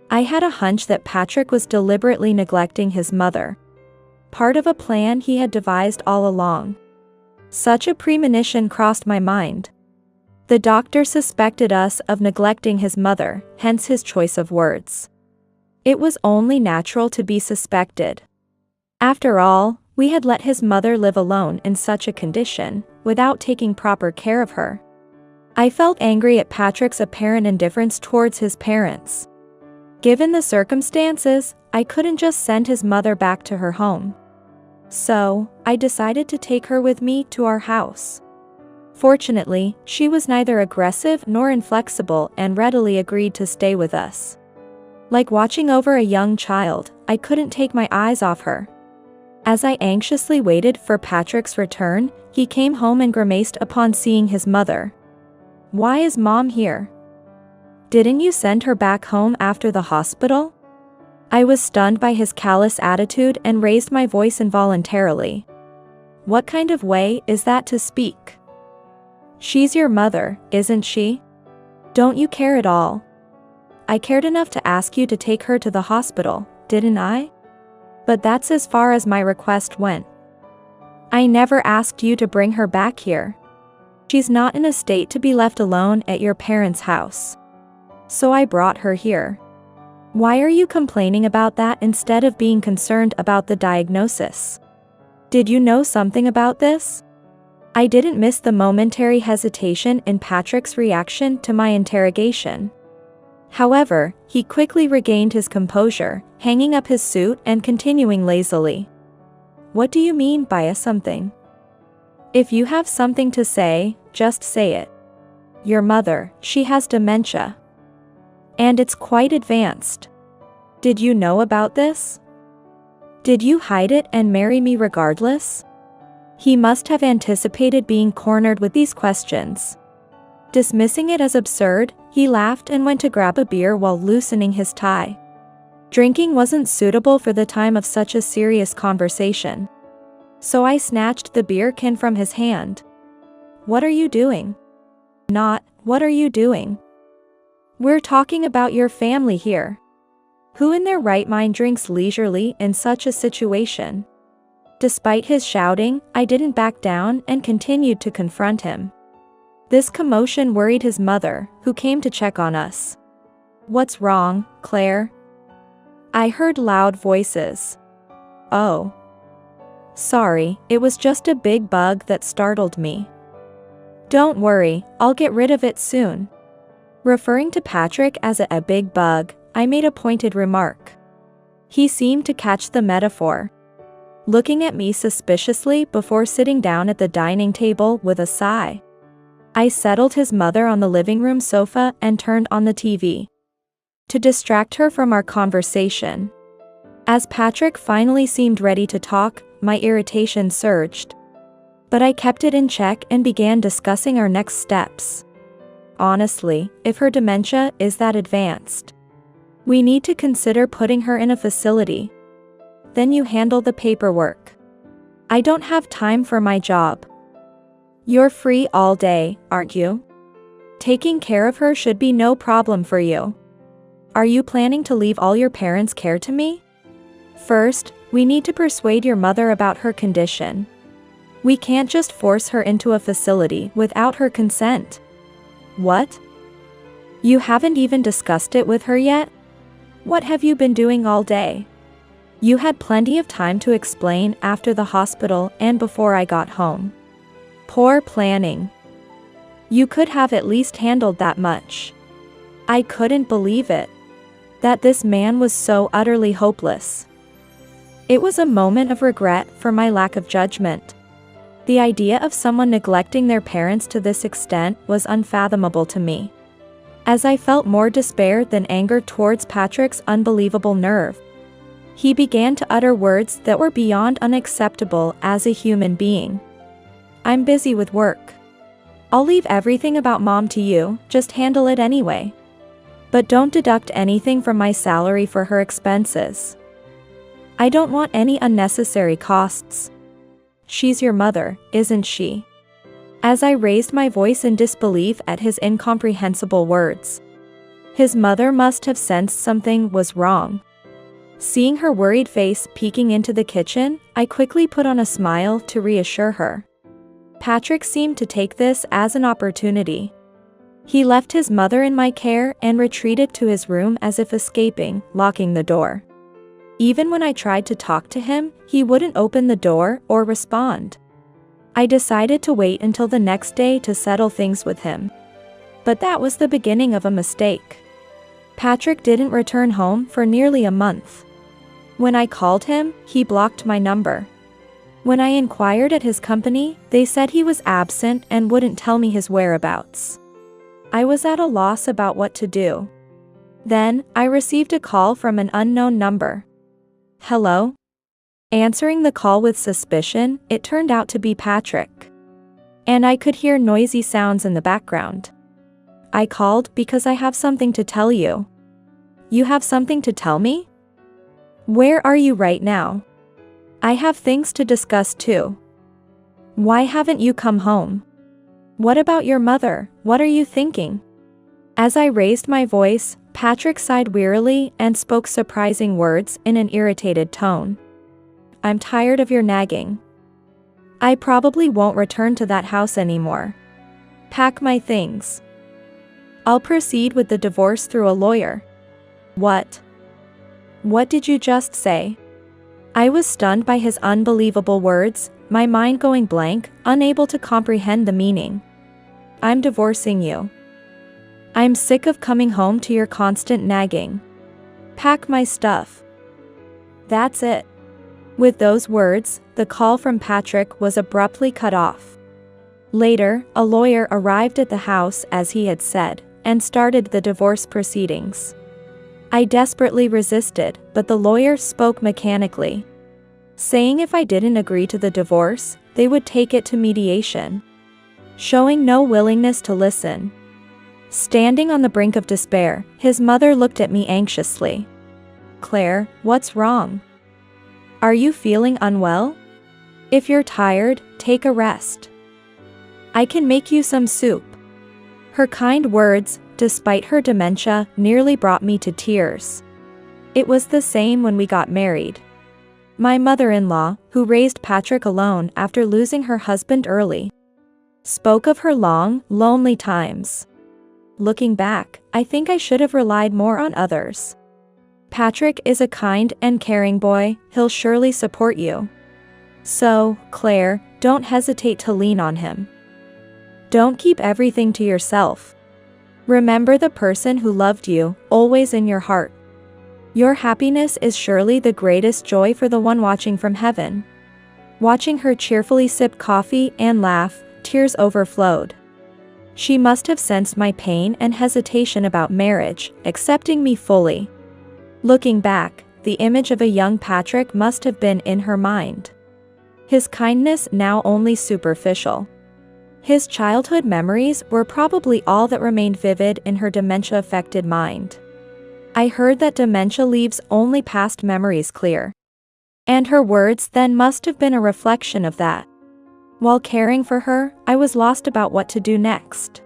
I had a hunch that Patrick was deliberately neglecting his mother. Part of a plan he had devised all along. Such a premonition crossed my mind. The doctor suspected us of neglecting his mother, hence his choice of words. It was only natural to be suspected. After all, we had let his mother live alone in such a condition, without taking proper care of her. I felt angry at Patrick's apparent indifference towards his parents. Given the circumstances, I couldn't just send his mother back to her home. So, I decided to take her with me to our house. Fortunately, she was neither aggressive nor inflexible and readily agreed to stay with us. Like watching over a young child, I couldn't take my eyes off her. As I anxiously waited for Patrick's return, he came home and grimaced upon seeing his mother. "Why is Mom here? Didn't you send her back home after the hospital?" I was stunned by his callous attitude and raised my voice involuntarily. "What kind of way is that to speak? She's your mother, isn't she? Don't you care at all? I cared enough to ask you to take her to the hospital, didn't I? But that's as far as my request went. I never asked you to bring her back here. She's not in a state to be left alone at your parents' house. So I brought her here. Why are you complaining about that instead of being concerned about the diagnosis? Did you know something about this?" I didn't miss the momentary hesitation in Patrick's reaction to my interrogation. However, he quickly regained his composure, hanging up his suit and continuing lazily. "What do you mean by a something? If you have something to say, just say it. Your mother, she has dementia. And it's quite advanced. Did you know about this? Did you hide it and marry me regardless?" He must have anticipated being cornered with these questions. Dismissing it as absurd, he laughed and went to grab a beer while loosening his tie. Drinking wasn't suitable for the time of such a serious conversation. So I snatched the beer can from his hand. "What are you doing?" Not, "What are you doing?" We're talking about your family here. Who in their right mind drinks leisurely in such a situation? Despite his shouting, I didn't back down and continued to confront him. This commotion worried his mother, who came to check on us. "What's wrong, Claire?" I heard loud voices. "Oh. Sorry, it was just a big bug that startled me." "Don't worry, I'll get rid of it soon." Referring to Patrick as a big bug, I made a pointed remark. He seemed to catch the metaphor, looking at me suspiciously before sitting down at the dining table with a sigh. I settled his mother on the living room sofa and turned on the TV to distract her from our conversation. As Patrick finally seemed ready to talk, my irritation surged. But I kept it in check and began discussing our next steps. Honestly, if her dementia is that advanced, we need to consider putting her in a facility. Then you handle the paperwork. I don't have time for my job. You're free all day, aren't you? Taking care of her should be no problem for you. Are you planning to leave all your parents' care to me? First, we need to persuade your mother about her condition. We can't just force her into a facility without her consent. What? You haven't even discussed it with her yet? What have you been doing all day? You had plenty of time to explain after the hospital and before I got home. Poor planning. You could have at least handled that much. I couldn't believe it. That this man was so utterly hopeless. It was a moment of regret for my lack of judgment. The idea of someone neglecting their parents to this extent was unfathomable to me. As I felt more despair than anger towards Patrick's unbelievable nerve, he began to utter words that were beyond unacceptable as a human being. I'm busy with work. I'll leave everything about Mom to you, just handle it anyway. But don't deduct anything from my salary for her expenses. I don't want any unnecessary costs. She's your mother, isn't she? As I raised my voice in disbelief at his incomprehensible words. His mother must have sensed something was wrong. Seeing her worried face peeking into the kitchen, I quickly put on a smile to reassure her. Patrick seemed to take this as an opportunity. He left his mother in my care and retreated to his room as if escaping, locking the door. Even when I tried to talk to him, he wouldn't open the door or respond. I decided to wait until the next day to settle things with him. But that was the beginning of a mistake. Patrick didn't return home for nearly a month. When I called him, he blocked my number. When I inquired at his company, they said he was absent and wouldn't tell me his whereabouts. I was at a loss about what to do. Then, I received a call from an unknown number. Hello? Answering the call with suspicion, it turned out to be Patrick. And I could hear noisy sounds in the background. I called because I have something to tell you. You have something to tell me? Where are you right now? I have things to discuss too. Why haven't you come home? What about your mother? What are you thinking? As I raised my voice, Patrick sighed wearily and spoke surprising words in an irritated tone. I'm tired of your nagging. I probably won't return to that house anymore. Pack my things. I'll proceed with the divorce through a lawyer. What? What did you just say? I was stunned by his unbelievable words, my mind going blank, unable to comprehend the meaning. I'm divorcing you. I'm sick of coming home to your constant nagging. Pack my stuff. That's it. With those words, the call from Patrick was abruptly cut off. Later, a lawyer arrived at the house as he had said, and started the divorce proceedings. I desperately resisted, but the lawyer spoke mechanically, saying if I didn't agree to the divorce, they would take it to mediation. Showing no willingness to listen. Standing on the brink of despair, his mother looked at me anxiously. Claire, what's wrong? Are you feeling unwell? If you're tired, take a rest. I can make you some soup. Her kind words, despite her dementia, nearly brought me to tears. It was the same when we got married. My mother-in-law, who raised Patrick alone after losing her husband early, spoke of her long, lonely times. Looking back, I think I should have relied more on others. Patrick is a kind and caring boy, he'll surely support you. So, Claire, don't hesitate to lean on him. Don't keep everything to yourself. Remember the person who loved you, always in your heart. Your happiness is surely the greatest joy for the one watching from heaven. Watching her cheerfully sip coffee and laugh, tears overflowed. She must have sensed my pain and hesitation about marriage, accepting me fully. Looking back, the image of a young Patrick must have been in her mind. His kindness now only superficial. His childhood memories were probably all that remained vivid in her dementia-affected mind. I heard that dementia leaves only past memories clear. And her words then must have been a reflection of that. While caring for her, I was lost about what to do next.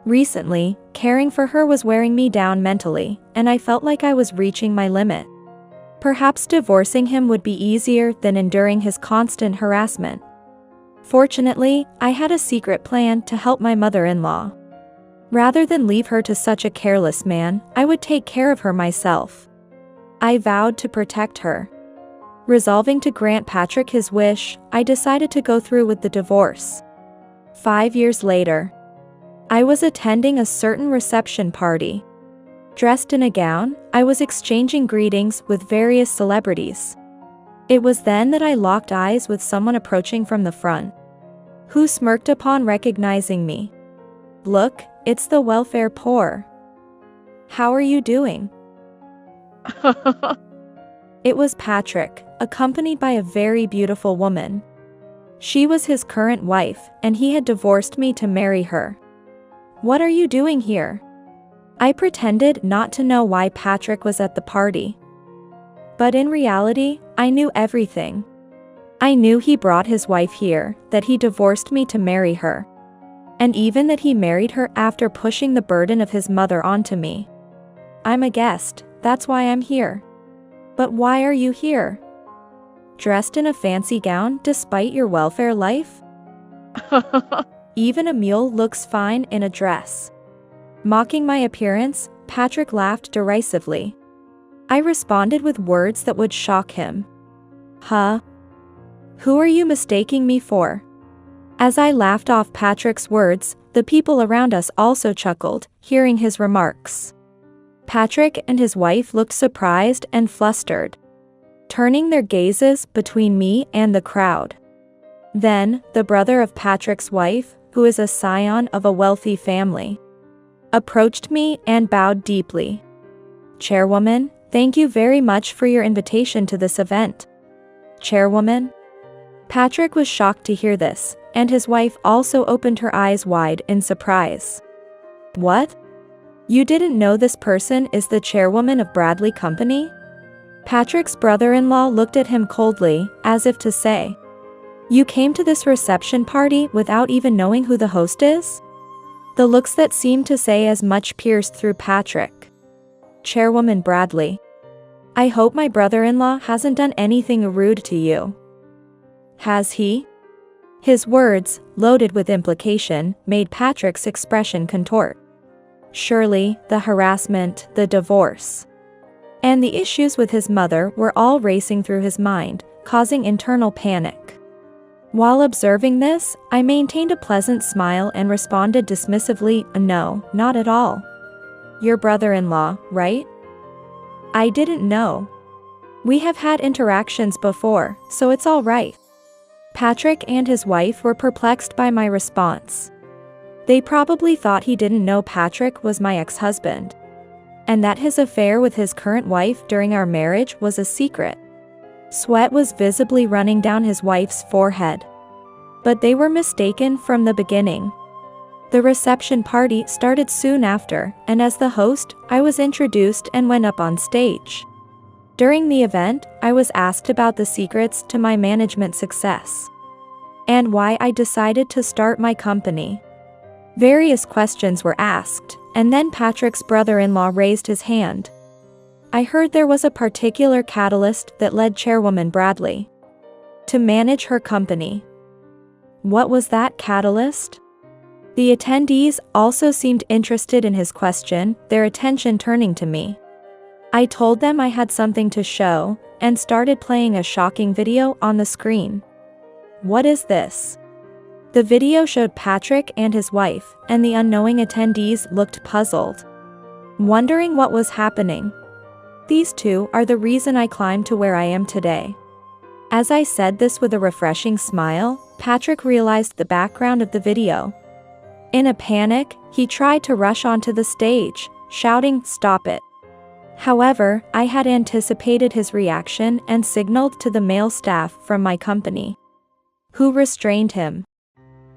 Recently, caring for her was wearing me down mentally, and I felt like I was reaching my limit. Perhaps divorcing him would be easier than enduring his constant harassment. Fortunately, I had a secret plan to help my mother-in-law. Rather than leave her to such a careless man, I would take care of her myself. I vowed to protect her. Resolving to grant Patrick his wish, I decided to go through with the divorce. 5 years later, I was attending a certain reception party. Dressed in a gown, I was exchanging greetings with various celebrities. It was then that I locked eyes with someone approaching from the front, who smirked upon recognizing me. "Look, it's the welfare poor. How are you doing?" It was Patrick, accompanied by a very beautiful woman. She was his current wife, and he had divorced me to marry her. "What are you doing here?" I pretended not to know why Patrick was at the party. But in reality, I knew everything. I knew he brought his wife here, that he divorced me to marry her. And even that he married her after pushing the burden of his mother onto me. "I'm a guest, that's why I'm here." "But why are you here? Dressed in a fancy gown despite your welfare life?" "Even a mule looks fine in a dress." Mocking my appearance, Patrick laughed derisively. I responded with words that would shock him. "Huh? Who are you mistaking me for?" As I laughed off Patrick's words, the people around us also chuckled, hearing his remarks. Patrick and his wife looked surprised and flustered, turning their gazes between me and the crowd. Then, the brother of Patrick's wife, who is a scion of a wealthy family, approached me and bowed deeply. "Chairwoman, thank you very much for your invitation to this event." "Chairwoman?" Patrick was shocked to hear this, and his wife also opened her eyes wide in surprise. "What? You didn't know this person is the chairwoman of Bradley Company?" Patrick's brother-in-law looked at him coldly, as if to say, "You came to this reception party without even knowing who the host is?" The looks that seemed to say as much pierced through Patrick. "Chairwoman Bradley, I hope my brother-in-law hasn't done anything rude to you." "Has he?" His words, loaded with implication, made Patrick's expression contort. Surely, the harassment, the divorce, and the issues with his mother were all racing through his mind, causing internal panic. While observing this, I maintained a pleasant smile and responded dismissively, "No, not at all. Your brother-in-law, right? I didn't know. We have had interactions before, so it's all right." Patrick and his wife were perplexed by my response. They probably thought he didn't know Patrick was my ex-husband, and that his affair with his current wife during our marriage was a secret. Sweat was visibly running down his wife's forehead. But they were mistaken from the beginning. The reception party started soon after, and as the host, I was introduced and went up on stage. During the event, I was asked about the secrets to my management success, and why I decided to start my company. Various questions were asked, and then Patrick's brother-in-law raised his hand. I heard there was a particular catalyst that led Chairwoman Bradley to manage her company. What was that catalyst? The attendees also seemed interested in his question, their attention turning to me. I told them I had something to show, and started playing a shocking video on the screen. "What is this?" The video showed Patrick and his wife, and the unknowing attendees looked puzzled, wondering what was happening. These two are the reason I climbed to where I am today. As I said this with a refreshing smile, Patrick realized the background of the video. In a panic, he tried to rush onto the stage, shouting, "Stop it! However, I had anticipated his reaction and signaled to the male staff from my company, who restrained him.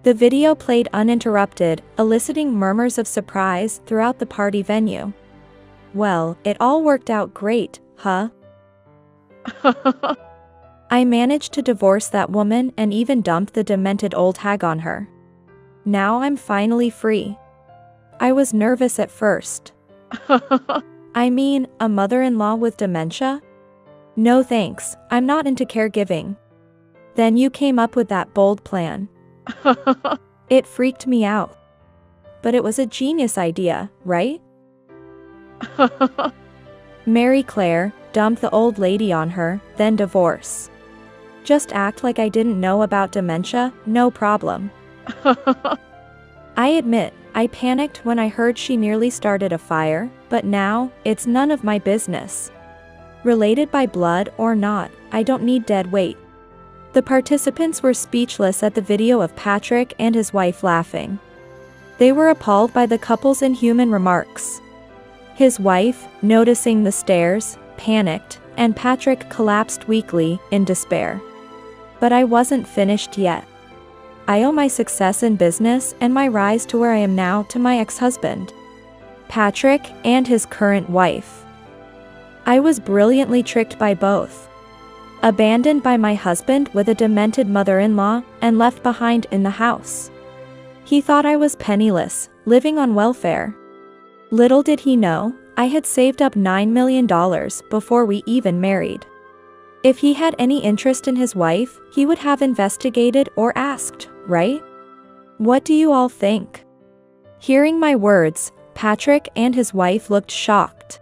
The video played uninterrupted, eliciting murmurs of surprise throughout the party venue. Well, it all worked out great, huh? I managed to divorce that woman and even dumped the demented old hag on her. Now I'm finally free. I was nervous at first. I mean, a mother-in-law with dementia? No thanks, I'm not into caregiving. Then you came up with that bold plan. It freaked me out. But it was a genius idea, right? Mary Claire, dump the old lady on her, then divorce. Just act like I didn't know about dementia, no problem. I admit, I panicked when I heard she nearly started a fire, but now, it's none of my business. Related by blood or not, I don't need dead weight. The participants were speechless at the video of Patrick and his wife laughing. They were appalled by the couple's inhuman remarks. His wife, noticing the stares, panicked, and Patrick collapsed weakly, in despair. But I wasn't finished yet. I owe my success in business and my rise to where I am now to my ex-husband, Patrick, and his current wife. I was brilliantly tricked by both. Abandoned by my husband with a demented mother-in-law and left behind in the house. He thought I was penniless, living on welfare. Little did he know, I had saved up $9 million before we even married. If he had any interest in his wife, he would have investigated or asked, right? What do you all think? Hearing my words, Patrick and his wife looked shocked.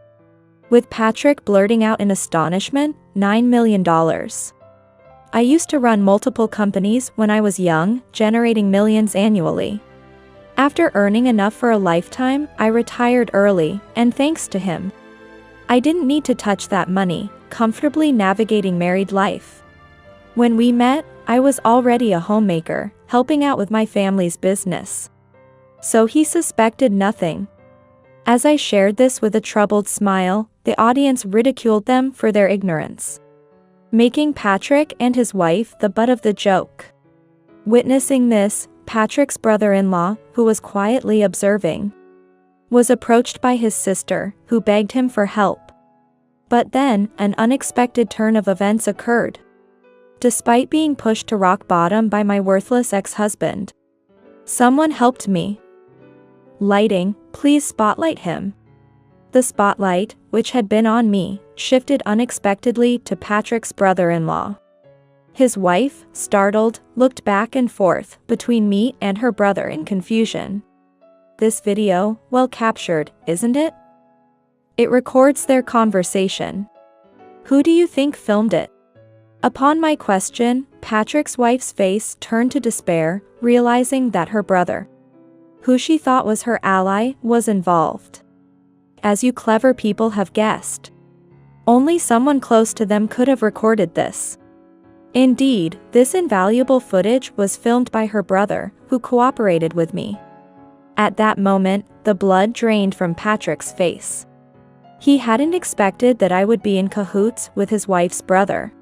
With Patrick blurting out in astonishment, $9 million. I used to run multiple companies when I was young, generating millions annually. After earning enough for a lifetime, I retired early, and thanks to him, I didn't need to touch that money, comfortably navigating married life. When we met, I was already a homemaker, helping out with my family's business. So he suspected nothing. As I shared this with a troubled smile, the audience ridiculed them for their ignorance, making Patrick and his wife the butt of the joke. Witnessing this, Patrick's brother-in-law, who was quietly observing, was approached by his sister, who begged him for help. But then, an unexpected turn of events occurred. Despite being pushed to rock bottom by my worthless ex-husband, someone helped me. Lighting, please spotlight him. The spotlight, which had been on me, shifted unexpectedly to Patrick's brother-in-law. His wife, startled, looked back and forth between me and her brother in confusion. This video, well captured, isn't it? It records their conversation. Who do you think filmed it? Upon my question, Patrick's wife's face turned to despair, realizing that her brother, who she thought was her ally, was involved. As you clever people have guessed, only someone close to them could have recorded this. Indeed, this invaluable footage was filmed by her brother, who cooperated with me. At that moment, the blood drained from Patrick's face. He hadn't expected that I would be in cahoots with his wife's brother.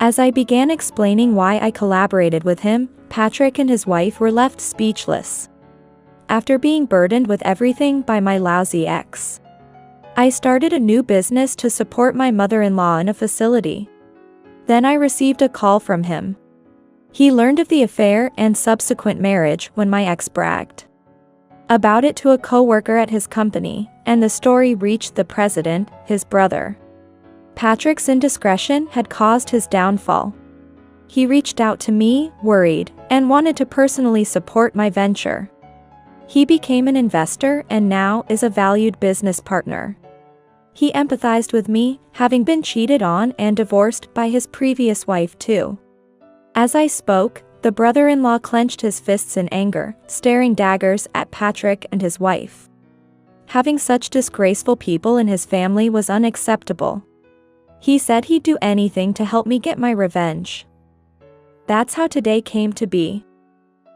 As I began explaining why I collaborated with him, Patrick and his wife were left speechless. After being burdened with everything by my lousy ex, I started a new business to support my mother-in-law in a facility. Then I received a call from him. He learned of the affair and subsequent marriage when my ex bragged about it to a co-worker at his company, and the story reached the president, his brother. Patrick's indiscretion had caused his downfall. He reached out to me, worried, and wanted to personally support my venture. He became an investor and now is a valued business partner. He empathized with me, having been cheated on and divorced by his previous wife too. As I spoke, the brother-in-law clenched his fists in anger, staring daggers at Patrick and his wife. Having such disgraceful people in his family was unacceptable. He said he'd do anything to help me get my revenge. That's how today came to be.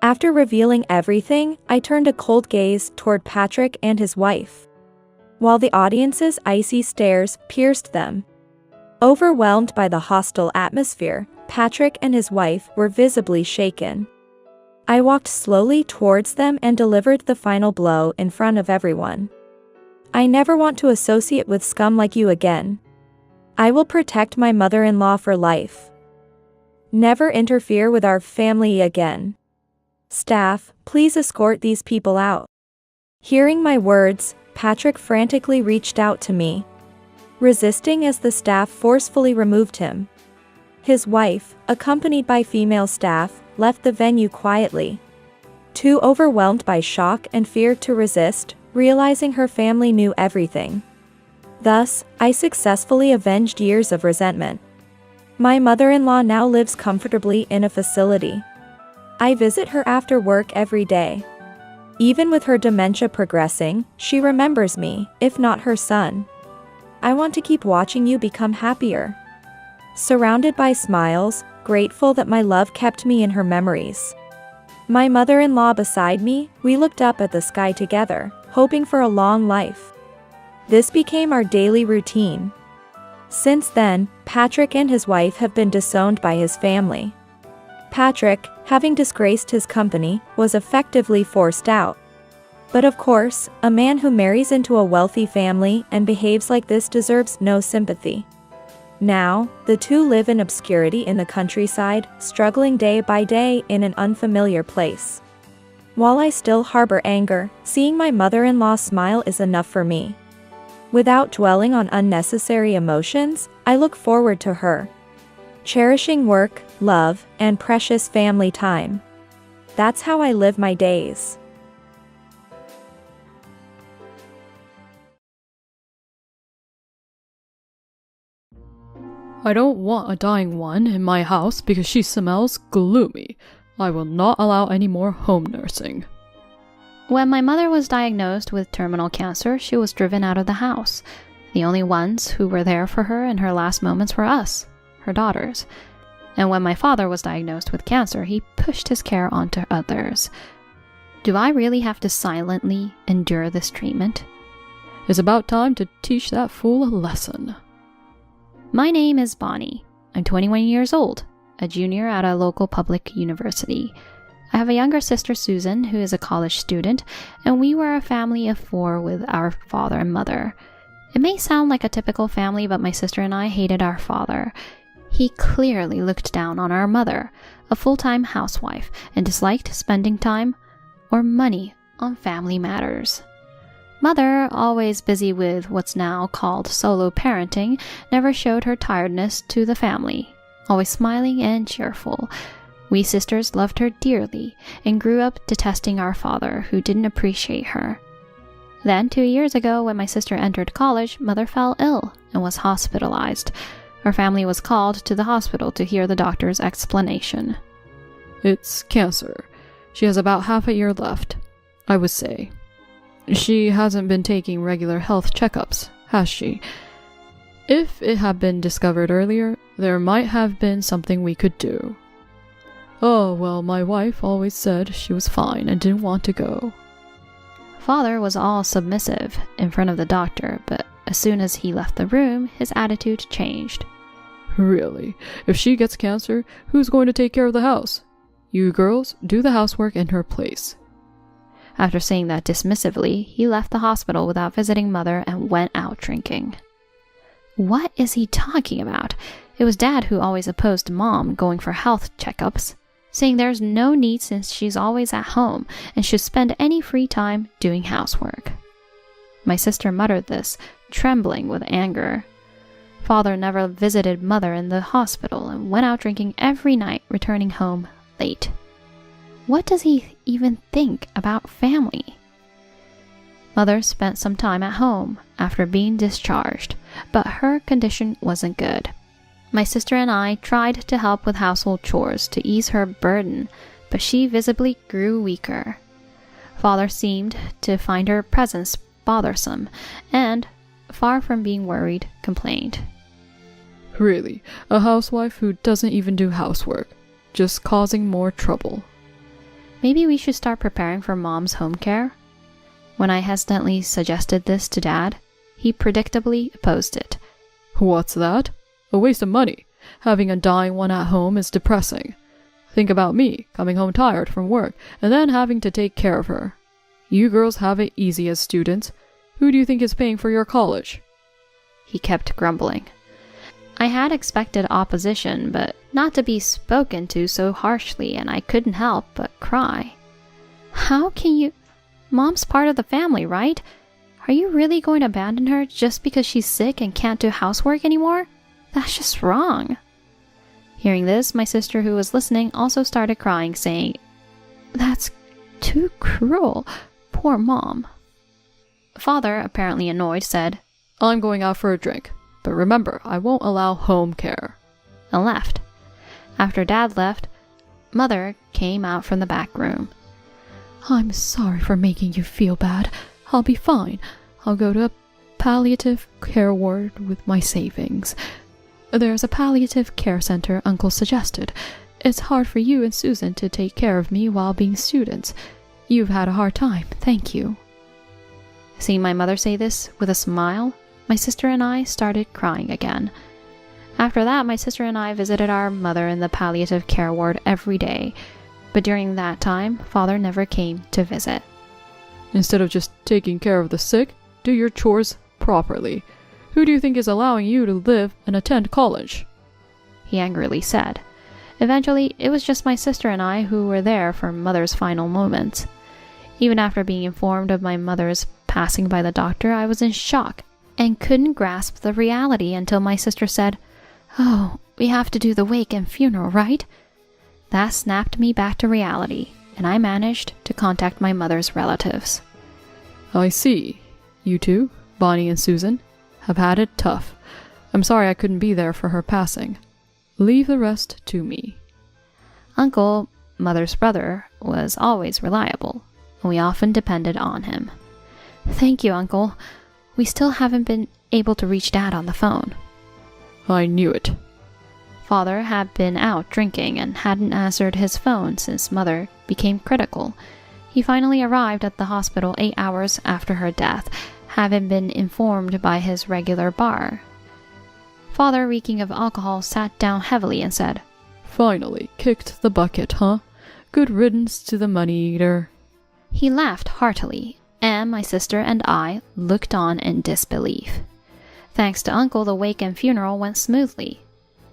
After revealing everything, I turned a cold gaze toward Patrick and his wife. while the audience's icy stares pierced them. Overwhelmed by the hostile atmosphere, Patrick and his wife were visibly shaken. I walked slowly towards them and delivered the final blow in front of everyone. I never want to associate with scum like you again. I will protect my mother-in-law for life. Never interfere with our family again. Staff, please escort these people out. Hearing my words, Patrick frantically reached out to me, resisting as the staff forcefully removed him. His wife, accompanied by female staff, left the venue quietly, too overwhelmed by shock and fear to resist, realizing her family knew everything. Thus, I successfully avenged years of resentment. My mother-in-law now lives comfortably in a facility. I visit her after work every day. Even with her dementia progressing, she remembers me, if not her son. I want to keep watching you become happier. Surrounded by smiles, grateful that my love kept me in her memories. My mother-in-law beside me, we looked up at the sky together, hoping for a long life. This became our daily routine. Since then, Patrick and his wife have been disowned by his family. Patrick, having disgraced his company, was effectively forced out. But of course, a man who marries into a wealthy family and behaves like this deserves no sympathy. Now, the two live in obscurity in the countryside, struggling day by day in an unfamiliar place. While I still harbor anger, seeing my mother-in-law smile is enough for me. Without dwelling on unnecessary emotions, I look forward to her cherishing work, love, and precious family time. That's how I live my days. I don't want a dying one in my house because she smells gloomy. I will not allow any more home nursing. When my mother was diagnosed with terminal cancer, she was driven out of the house. The only ones who were there for her in her last moments were us, her daughters. And when my father was diagnosed with cancer, he pushed his care onto others. Do I really have to silently endure this treatment? It's about time to teach that fool a lesson. My name is Bonnie. I'm 21 years old, a junior at a local public university. I have a younger sister, Susan, who is a college student, and we were a family of 4 with our father and mother. It may sound like a typical family, but my sister and I hated our father. He clearly looked down on our mother, a full-time housewife, and disliked spending time or money on family matters. Mother, always busy with what's now called solo parenting, never showed her tiredness to the family, always smiling and cheerful. We sisters loved her dearly and grew up detesting our father, who didn't appreciate her. Then, 2 years ago, when my sister entered college, Mother fell ill and was hospitalized. Our family was called to the hospital to hear the doctor's explanation. It's cancer. She has about half a year left, I would say. She hasn't been taking regular health checkups, has she? If it had been discovered earlier, there might have been something we could do. Oh, well, my wife always said she was fine and didn't want to go. Father was all submissive in front of the doctor, but as soon as he left the room, his attitude changed. Really? If she gets cancer, who's going to take care of the house? You girls, do the housework in her place. After saying that dismissively, he left the hospital without visiting Mother and went out drinking. What is he talking about? It was Dad who always opposed Mom going for health checkups, saying there's no need since she's always at home and should spend any free time doing housework. My sister muttered this, trembling with anger. Father never visited Mother in the hospital and went out drinking every night, returning home late. What does he even think about family? Mother spent some time at home after being discharged, but her condition wasn't good. My sister and I tried to help with household chores to ease her burden, but she visibly grew weaker. Father seemed to find her presence bothersome and, far from being worried, complained. Really, a housewife who doesn't even do housework, just causing more trouble. Maybe we should start preparing for Mom's home care? When I hesitantly suggested this to Dad, he predictably opposed it. What's that? A waste of money. Having a dying one at home is depressing. Think about me, coming home tired from work, and then having to take care of her. You girls have it easy as students. Who do you think is paying for your college? He kept grumbling. I had expected opposition, but not to be spoken to so harshly, and I couldn't help but cry. How can you... Mom's part of the family, right? Are you really going to abandon her just because she's sick and can't do housework anymore? That's just wrong. Hearing this, my sister who was listening also started crying, saying, That's too cruel. Poor Mom. Father, apparently annoyed, said, I'm going out for a drink, but remember, I won't allow home care. And left. After Dad left, Mother came out from the back room. I'm sorry for making you feel bad. I'll be fine. I'll go to a palliative care ward with my savings. There's a palliative care center Uncle suggested. It's hard for you and Susan to take care of me while being students. You've had a hard time, thank you. Seeing my mother say this with a smile, my sister and I started crying again. After that, my sister and I visited our mother in the palliative care ward every day, but during that time, Father never came to visit. Instead of just taking care of the sick, do your chores properly. Who do you think is allowing you to live and attend college? He angrily said. Eventually, it was just my sister and I who were there for Mother's final moments. Even after being informed of my mother's passing by the doctor, I was in shock and couldn't grasp the reality until my sister said, Oh, we have to do the wake and funeral, right? That snapped me back to reality, and I managed to contact my mother's relatives. I see. You two, Bonnie and Susan, have had it tough. I'm sorry I couldn't be there for her passing. Leave the rest to me. Uncle, Mother's brother, was always reliable, and we often depended on him. Thank you, Uncle. We still haven't been able to reach Dad on the phone. I knew it. Father had been out drinking and hadn't answered his phone since Mother became critical. He finally arrived at the hospital 8 hours after her death, having been informed by his regular bar. Father, reeking of alcohol, sat down heavily and said, Finally, kicked the bucket, huh? Good riddance to the money-eater. He laughed heartily, and my sister and I looked on in disbelief. Thanks to Uncle, the wake and funeral went smoothly.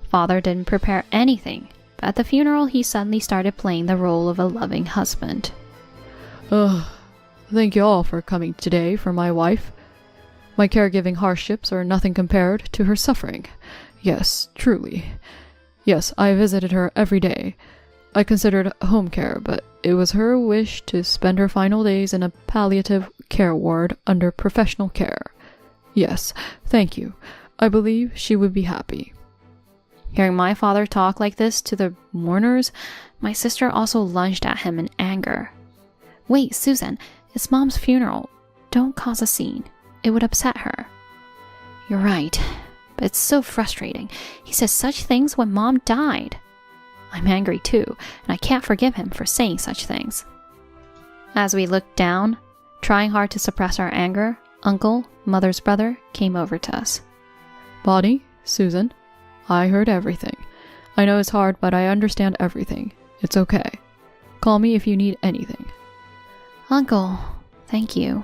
Father didn't prepare anything, but at the funeral he suddenly started playing the role of a loving husband. Thank you all for coming today for my wife. My caregiving hardships are nothing compared to her suffering. Yes, truly. Yes, I visited her every day. I considered home care, but it was her wish to spend her final days in a palliative care ward under professional care. Yes, thank you. I believe she would be happy. Hearing my father talk like this to the mourners, my sister also lunged at him in anger. Wait, Susan, it's Mom's funeral. Don't cause a scene. It would upset her. You're right, but it's so frustrating. He says such things when Mom died. I'm angry too, and I can't forgive him for saying such things. As we looked down, trying hard to suppress our anger, Uncle, Mother's brother, came over to us. Bonnie, Susan, I heard everything. I know it's hard, but I understand everything. It's okay. Call me if you need anything. Uncle, thank you.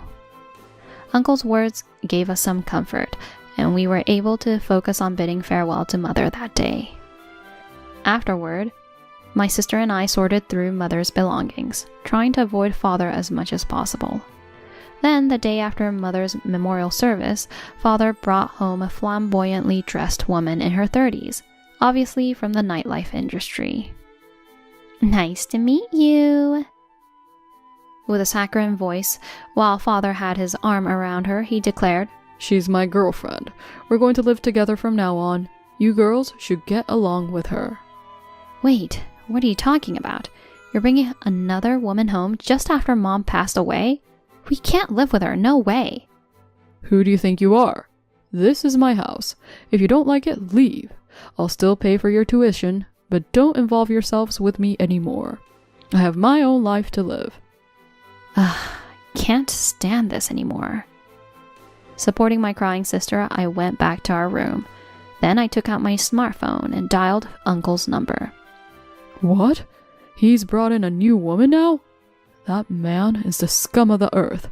Uncle's words gave us some comfort, and we were able to focus on bidding farewell to Mother that day. Afterward, my sister and I sorted through Mother's belongings, trying to avoid Father as much as possible. Then, the day after Mother's memorial service, Father brought home a flamboyantly dressed woman in her 30s, obviously from the nightlife industry. Nice to meet you. With a saccharine voice, while Father had his arm around her, he declared, She's my girlfriend. We're going to live together from now on. You girls should get along with her. Wait, what are you talking about? You're bringing another woman home just after Mom passed away? We can't live with her, no way. Who do you think you are? This is my house. If you don't like it, leave. I'll still pay for your tuition, but don't involve yourselves with me anymore. I have my own life to live. Can't stand this anymore. Supporting my crying sister, I went back to our room. Then I took out my smartphone and dialed Uncle's number. What? He's brought in a new woman now? That man is the scum of the earth.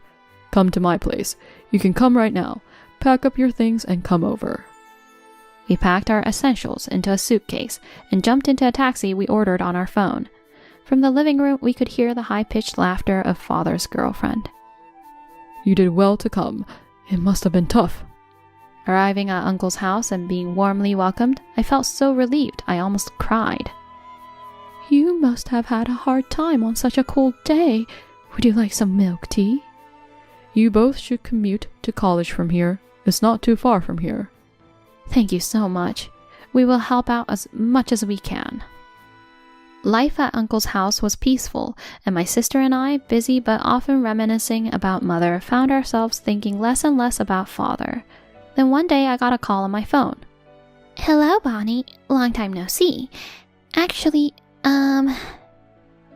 Come to my place. You can come right now. Pack up your things and come over. We packed our essentials into a suitcase and jumped into a taxi we ordered on our phone. From the living room, we could hear the high-pitched laughter of Father's girlfriend. You did well to come. It must have been tough. Arriving at Uncle's house and being warmly welcomed, I felt so relieved I almost cried. You must have had a hard time on such a cold day. Would you like some milk tea? You both should commute to college from here. It's not too far from here. Thank you so much. We will help out as much as we can. Life at Uncle's house was peaceful, and my sister and I, busy but often reminiscing about Mother, found ourselves thinking less and less about Father. Then one day I got a call on my phone. Hello, Bonnie. Long time no see. Actually,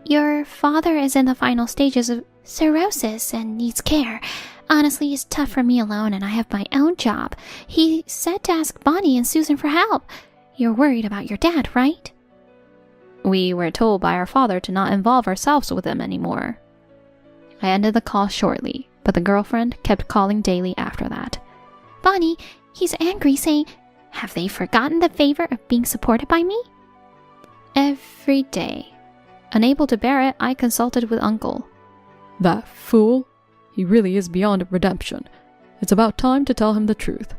your father is in the final stages of cirrhosis and needs care. Honestly, it's tough for me alone and I have my own job. He said to ask Bonnie and Susan for help. You're worried about your dad, right? We were told by our father to not involve ourselves with him anymore. I ended the call shortly, but the girlfriend kept calling daily after that. Bonnie, he's angry, saying, have they forgotten the favor of being supported by me? Every day. Unable to bear it, I consulted with Uncle. That fool. He really is beyond redemption. It's about time to tell him the truth.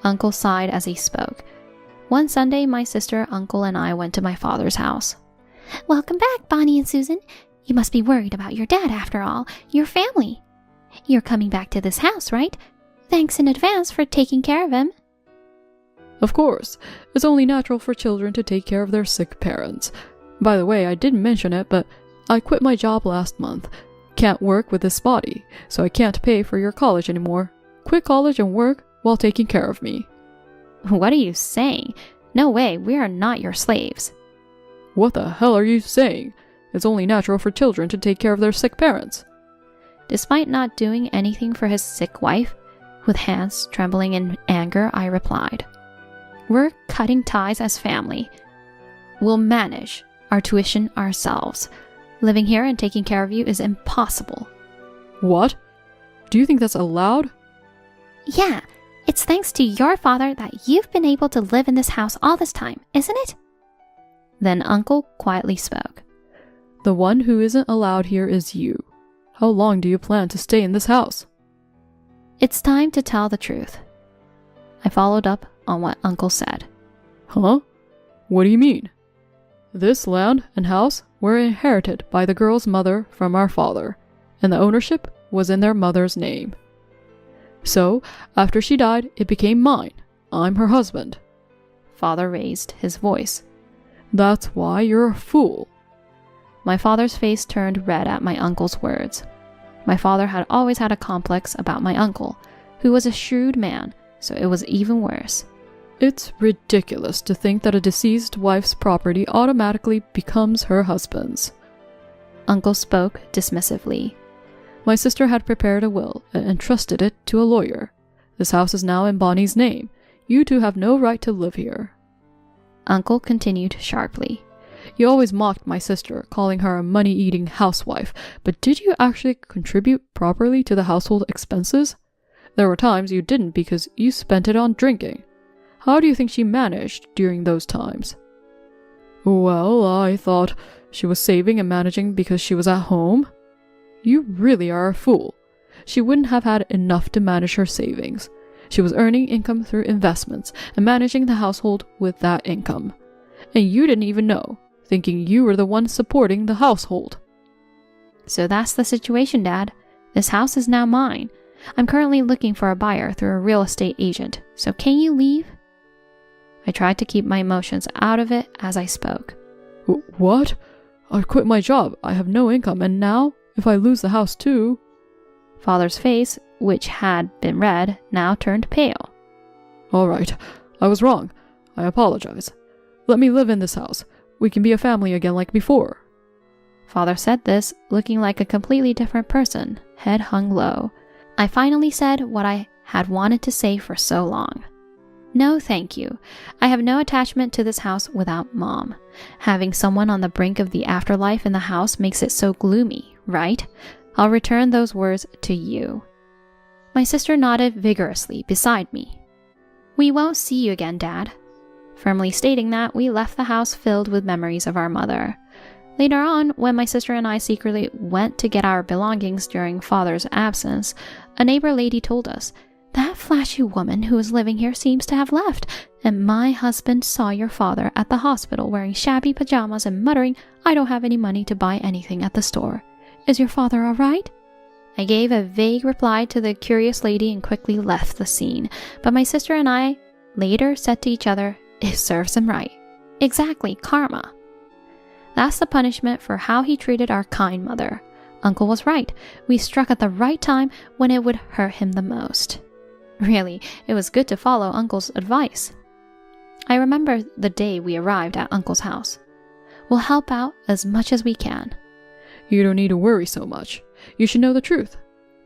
Uncle sighed as he spoke. One Sunday, my sister, Uncle, and I went to my father's house. Welcome back, Bonnie and Susan. You must be worried about your dad after all, your family. You're coming back to this house, right? Thanks in advance for taking care of him. Of course. It's only natural for children to take care of their sick parents. By the way, I didn't mention it, but I quit my job last month. Can't work with this body, so I can't pay for your college anymore. Quit college and work while taking care of me. What are you saying? No way, we are not your slaves. What the hell are you saying? It's only natural for children to take care of their sick parents. Despite not doing anything for his sick wife, with hands trembling in anger, I replied, we're cutting ties as family. We'll manage our tuition ourselves. Living here and taking care of you is impossible. What? Do you think that's allowed? Yeah, it's thanks to your father that you've been able to live in this house all this time, isn't it? Then Uncle quietly spoke. The one who isn't allowed here is you. How long do you plan to stay in this house? It's time to tell the truth. I followed up on what Uncle said. Huh? What do you mean? This land and house were inherited by the girl's mother from our father, and the ownership was in their mother's name. So, after she died, it became mine. I'm her husband. Father raised his voice. That's why you're a fool. My father's face turned red at my uncle's words. My father had always had a complex about my uncle, who was a shrewd man, so it was even worse. It's ridiculous to think that a deceased wife's property automatically becomes her husband's. Uncle spoke dismissively. My sister had prepared a will and entrusted it to a lawyer. This house is now in Bonnie's name. You two have no right to live here. Uncle continued sharply. You always mocked my sister, calling her a money-eating housewife, but did you actually contribute properly to the household expenses? There were times you didn't because you spent it on drinking. How do you think she managed during those times? Well, I thought she was saving and managing because she was at home. You really are a fool. She wouldn't have had enough to manage her savings. She was earning income through investments and managing the household with that income. And you didn't even know, thinking you were the one supporting the household. So that's the situation, Dad. This house is now mine. I'm currently looking for a buyer through a real estate agent, so can you leave? I tried to keep my emotions out of it as I spoke. What? I quit my job. I have no income, and now, if I lose the house too... Father's face, which had been red, now turned pale. All right, I was wrong. I apologize. Let me live in this house. We can be a family again like before. Father said this, looking like a completely different person, head hung low. I finally said what I had wanted to say for so long. No, thank you. I have no attachment to this house without Mom. Having someone on the brink of the afterlife in the house makes it so gloomy, right? I'll return those words to you. My sister nodded vigorously beside me. We won't see you again, Dad. Firmly stating that, we left the house filled with memories of our mother. Later on, when my sister and I secretly went to get our belongings during Father's absence, a neighbor lady told us, "That flashy woman who is living here seems to have left, and my husband saw your father at the hospital wearing shabby pajamas and muttering, 'I don't have any money to buy anything at the store. Is your father all right?'" I gave a vague reply to the curious lady and quickly left the scene, but my sister and I later said to each other, "It serves him right. Exactly, karma." That's the punishment for how he treated our kind mother. Uncle was right. We struck at the right time when it would hurt him the most. Really, it was good to follow Uncle's advice. I remember the day we arrived at Uncle's house. We'll help out as much as we can. You don't need to worry so much. You should know the truth.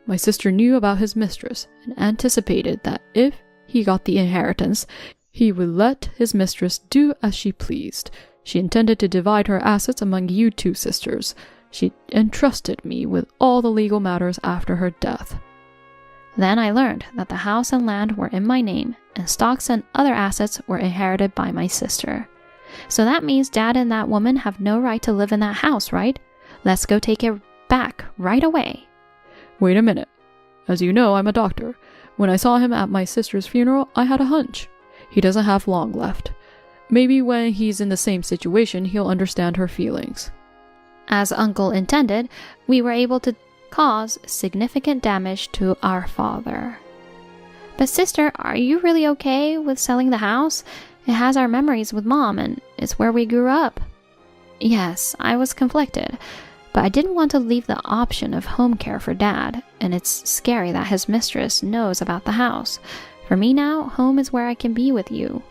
My sister knew about his mistress and anticipated that if he got the inheritance, he would let his mistress do as she pleased. She intended to divide her assets among you two sisters. She entrusted me with all the legal matters after her death. Then I learned that the house and land were in my name, and stocks and other assets were inherited by my sister. So that means Dad and that woman have no right to live in that house, right? Let's go take it back right away. Wait a minute. As you know, I'm a doctor. When I saw him at my sister's funeral, I had a hunch. He doesn't have long left. Maybe when he's in the same situation, he'll understand her feelings. As Uncle intended, we were able to cause significant damage to our father. But sister, are you really okay with selling the house? It has our memories with Mom, and it's where we grew up. Yes, I was conflicted, but I didn't want to leave the option of home care for Dad, and it's scary that his mistress knows about the house. For me now, home is where I can be with you.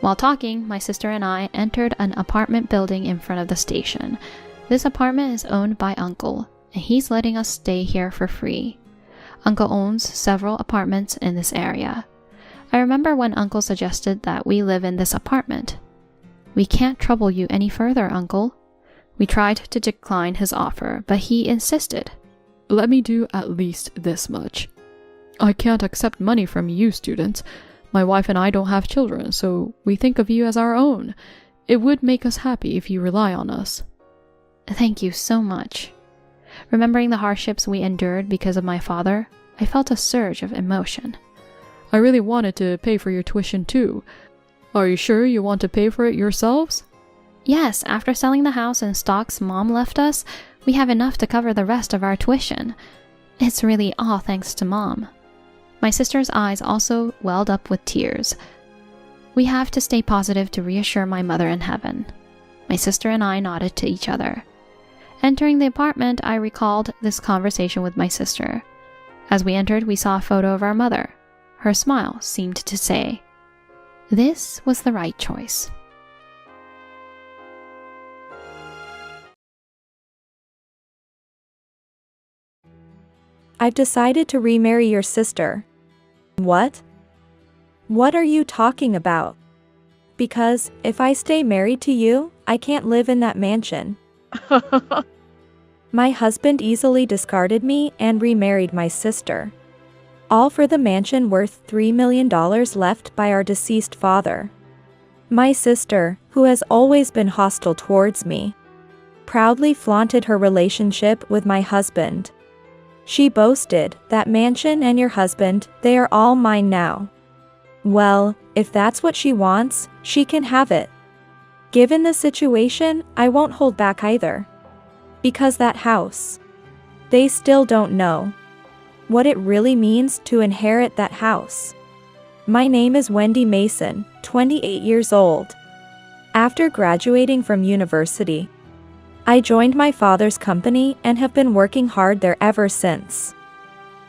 While talking, my sister and I entered an apartment building in front of the station. This apartment is owned by Uncle, and he's letting us stay here for free. Uncle owns several apartments in this area. I remember when Uncle suggested that we live in this apartment. "We can't trouble you any further, Uncle." We tried to decline his offer, but he insisted. Let me do at least this much. I can't accept money from you students. My wife and I don't have children, so we think of you as our own. It would make us happy if you rely on us. Thank you so much. Remembering the hardships we endured because of my father, I felt a surge of emotion. I really wanted to pay for your tuition too. Are you sure you want to pay for it yourselves? Yes, after selling the house and stocks Mom left us, we have enough to cover the rest of our tuition. It's really all thanks to Mom. My sister's eyes also welled up with tears. We have to stay positive to reassure my mother in heaven. My sister and I nodded to each other. Entering the apartment, I recalled this conversation with my sister. As we entered, we saw a photo of our mother. Her smile seemed to say, "This was the right choice." I've decided to remarry your sister. What? What are you talking about? Because if I stay married to you, I can't live in that mansion. My husband easily discarded me and remarried my sister. All for the mansion worth $3 million left by our deceased father. My sister, who has always been hostile towards me, proudly flaunted her relationship with my husband. She boasted, "That mansion and your husband, they are all mine now." Well, if that's what she wants, she can have it. Given the situation, I won't hold back either. Because that house, they still don't know what it really means to inherit that house. My name is Wendy Mason, 28 years old. After graduating from university, I joined my father's company and have been working hard there ever since.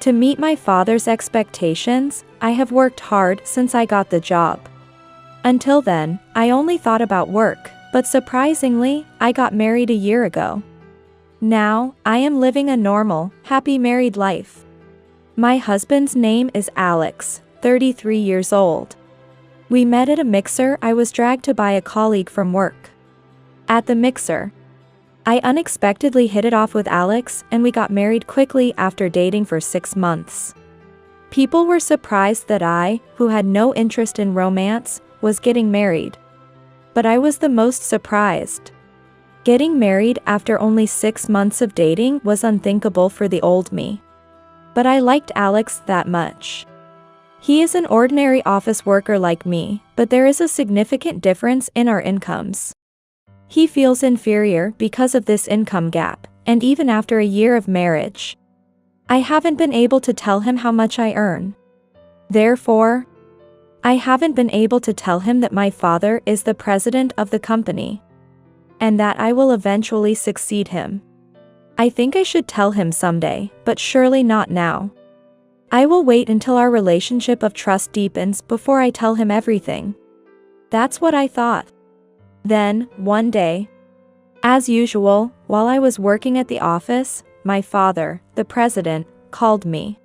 To meet my father's expectations, I have worked hard since I got the job. Until then, I only thought about work, but surprisingly, I got married a year ago. Now, I am living a normal, happy married life. My husband's name is Alex, 33 years old. We met at a mixer I was dragged to by a colleague from work. At the mixer, I unexpectedly hit it off with Alex and we got married quickly after dating for 6 months. People were surprised that I, who had no interest in romance, was getting married. But I was the most surprised. Getting married after only 6 months of dating was unthinkable for the old me. But I liked Alex that much. He is an ordinary office worker like me, but there is a significant difference in our incomes. He feels inferior because of this income gap, and even after a year of marriage, I haven't been able to tell him how much I earn. Therefore, I haven't been able to tell him that my father is the president of the company, and that I will eventually succeed him. I think I should tell him someday, but surely not now. I will wait until our relationship of trust deepens before I tell him everything. That's what I thought. Then, one day, as usual, while I was working at the office, my father, the president, called me.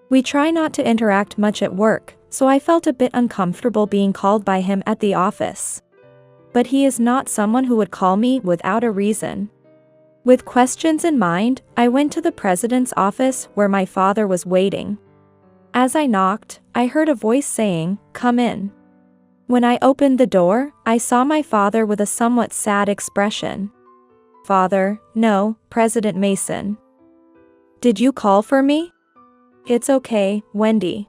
We try not to interact much at work, so I felt a bit uncomfortable being called by him at the office. But he is not someone who would call me without a reason. With questions in mind, I went to the president's office where my father was waiting. As I knocked, I heard a voice saying, "Come in." When I opened the door, I saw my father with a somewhat sad expression. "Father, no, President Mason. Did you call for me?" "It's okay, Wendy.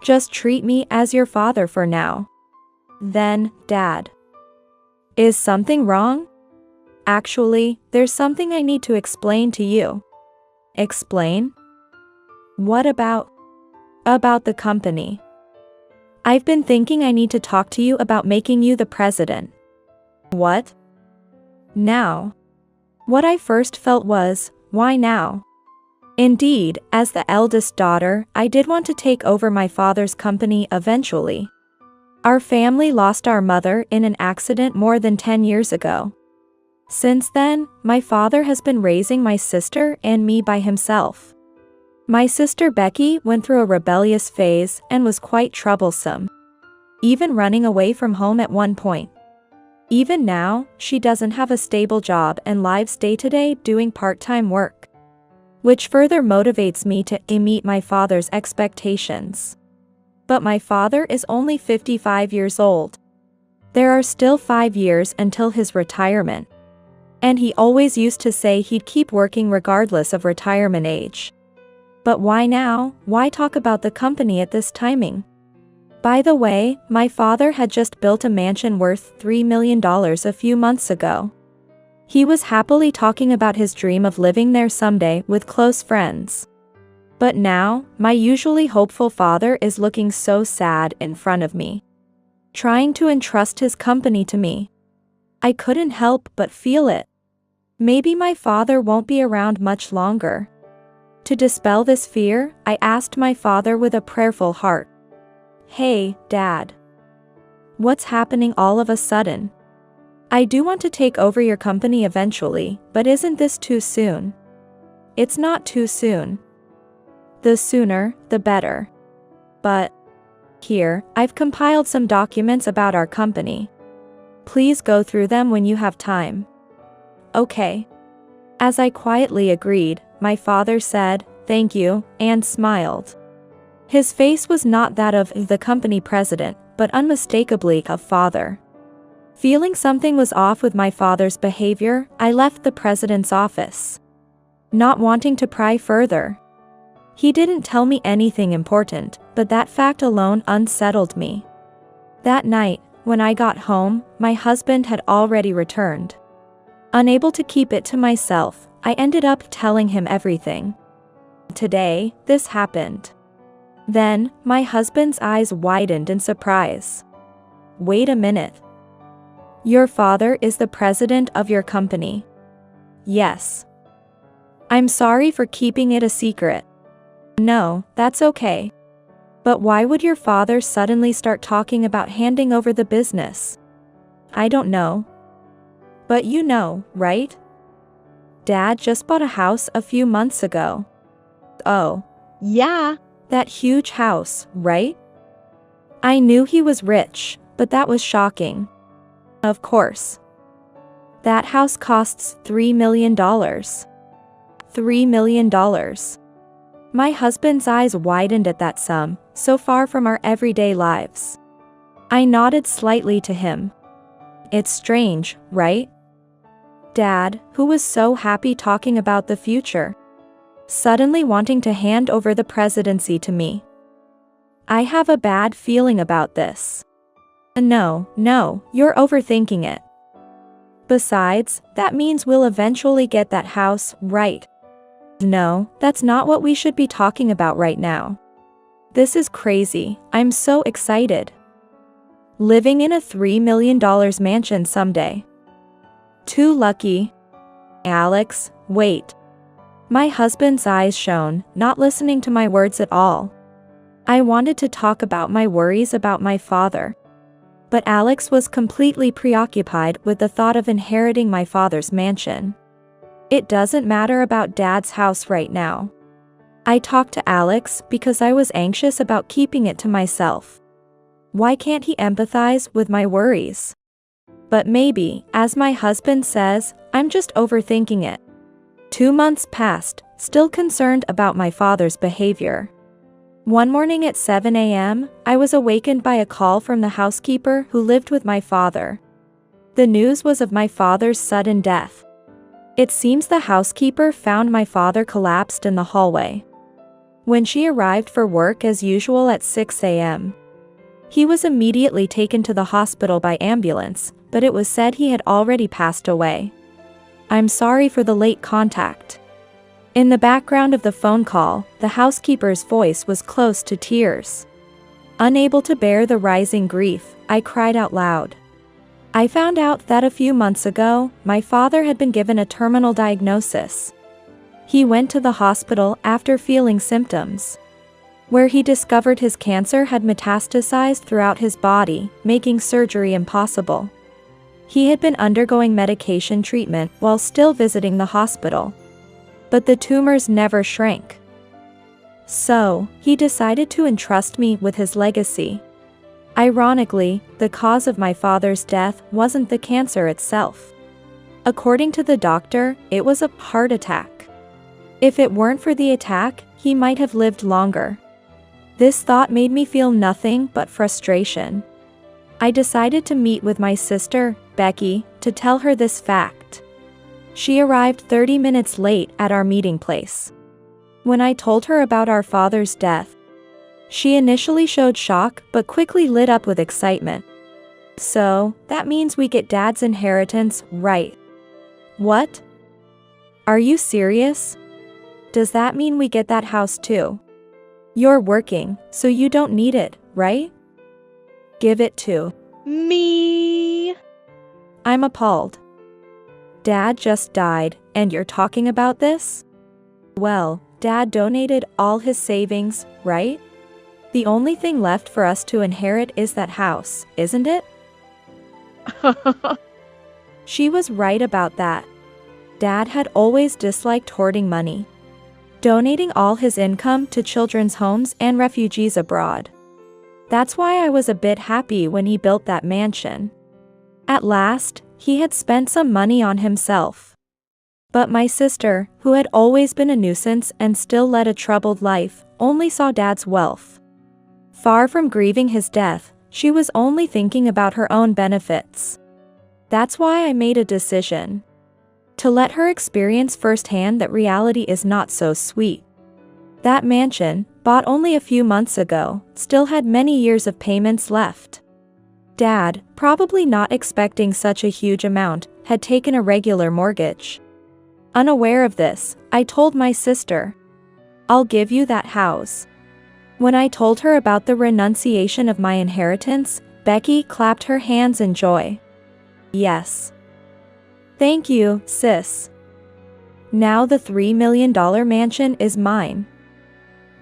Just treat me as your father for now." Then, Dad. "Is something wrong?" "Actually, there's something I need to explain to you." "Explain? What about?" "About the company. I've been thinking I need to talk to you about making you the president." "What? Now?" What I first felt was, why now? Indeed, as the eldest daughter, I did want to take over my father's company eventually. Our family lost our mother in an accident more than 10 years ago. Since then, my father has been raising my sister and me by himself. My sister Becky went through a rebellious phase and was quite troublesome, even running away from home at one point. Even now, she doesn't have a stable job and lives day-to-day doing part-time work, which further motivates me to meet my father's expectations. But my father is only 55 years old. There are still 5 years until his retirement. And he always used to say he'd keep working regardless of retirement age. But why now? Why talk about the company at this timing? By the way, my father had just built a mansion worth $3 million a few months ago. He was happily talking about his dream of living there someday with close friends. But now, my usually hopeful father is looking so sad in front of me, trying to entrust his company to me. I couldn't help but feel it. Maybe my father won't be around much longer. To dispel this fear, I asked my father with a prayerful heart, "Hey, Dad. What's happening all of a sudden? I do want to take over your company eventually, but isn't this too soon?" "It's not too soon. The sooner, the better. But here, I've compiled some documents about our company. Please go through them when you have time." "Okay." As I quietly agreed, my father said, "Thank you," and smiled. His face was not that of the company president, but unmistakably of father. Feeling something was off with my father's behavior, I left the president's office, not wanting to pry further. He didn't tell me anything important, but that fact alone unsettled me. That night, when I got home, my husband had already returned. Unable to keep it to myself, I ended up telling him everything. Today, this happened. Then, my husband's eyes widened in surprise. "Wait a minute. Your father is the president of your company?" "Yes." "I'm sorry for keeping it a secret." "No, that's okay. But why would your father suddenly start talking about handing over the business?" "I don't know." "But you know, right? Dad just bought a house a few months ago." "Oh. Yeah, that huge house, right? I knew he was rich, but that was shocking. Of course. That house costs $3 million. $3 million. My husband's eyes widened at that sum, so far from our everyday lives. I nodded slightly to him. It's strange, right? Dad, who was so happy talking about the future, suddenly wanting to hand over the presidency to me. I have a bad feeling about this. No, you're overthinking it. Besides, that means we'll eventually get that house, right? No, that's not what we should be talking about right now. This is crazy, I'm so excited. Living in a $3 million mansion someday. Too lucky. Alex, wait. My husband's eyes shone, not listening to my words at all. I wanted to talk about my worries about my father. But Alex was completely preoccupied with the thought of inheriting my father's mansion. It doesn't matter about Dad's house right now. I talked to Alex because I was anxious about keeping it to myself. Why can't he empathize with my worries? But maybe, as my husband says, I'm just overthinking it. 2 months passed, still concerned about my father's behavior. One morning at 7 a.m., I was awakened by a call from the housekeeper who lived with my father. The news was of my father's sudden death. It seems the housekeeper found my father collapsed in the hallway. When she arrived for work as usual at 6 a.m., he was immediately taken to the hospital by ambulance, but it was said he had already passed away. I'm sorry for the late contact. In the background of the phone call, the housekeeper's voice was close to tears. Unable to bear the rising grief, I cried out loud. I found out that a few months ago, my father had been given a terminal diagnosis. He went to the hospital after feeling symptoms, where he discovered his cancer had metastasized throughout his body, making surgery impossible. He had been undergoing medication treatment while still visiting the hospital. But the tumors never shrank. So, he decided to entrust me with his legacy. Ironically, the cause of my father's death wasn't the cancer itself. According to the doctor, it was a heart attack. If it weren't for the attack, he might have lived longer. This thought made me feel nothing but frustration. I decided to meet with my sister, Becky, to tell her this fact. She arrived 30 minutes late at our meeting place. When I told her about our father's death, she initially showed shock but quickly lit up with excitement. So, that means we get Dad's inheritance, right? What? Are you serious? Does that mean we get that house too? You're working, so you don't need it, right? Give it to me. I'm appalled. Dad just died, and you're talking about this? Well, Dad donated all his savings, right? The only thing left for us to inherit is that house, isn't it? She was right about that. Dad had always disliked hoarding money, donating all his income to children's homes and refugees abroad. That's why I was a bit happy when he built that mansion. At last, he had spent some money on himself. But my sister, who had always been a nuisance and still led a troubled life, only saw Dad's wealth. Far from grieving his death, she was only thinking about her own benefits. That's why I made a decision. To let her experience firsthand that reality is not so sweet. That mansion, bought only a few months ago, still had many years of payments left. Dad, probably not expecting such a huge amount, had taken a regular mortgage. Unaware of this, I told my sister, I'll give you that house. When I told her about the renunciation of my inheritance, Becky clapped her hands in joy. Yes. Thank you, sis. Now the $3 million mansion is mine.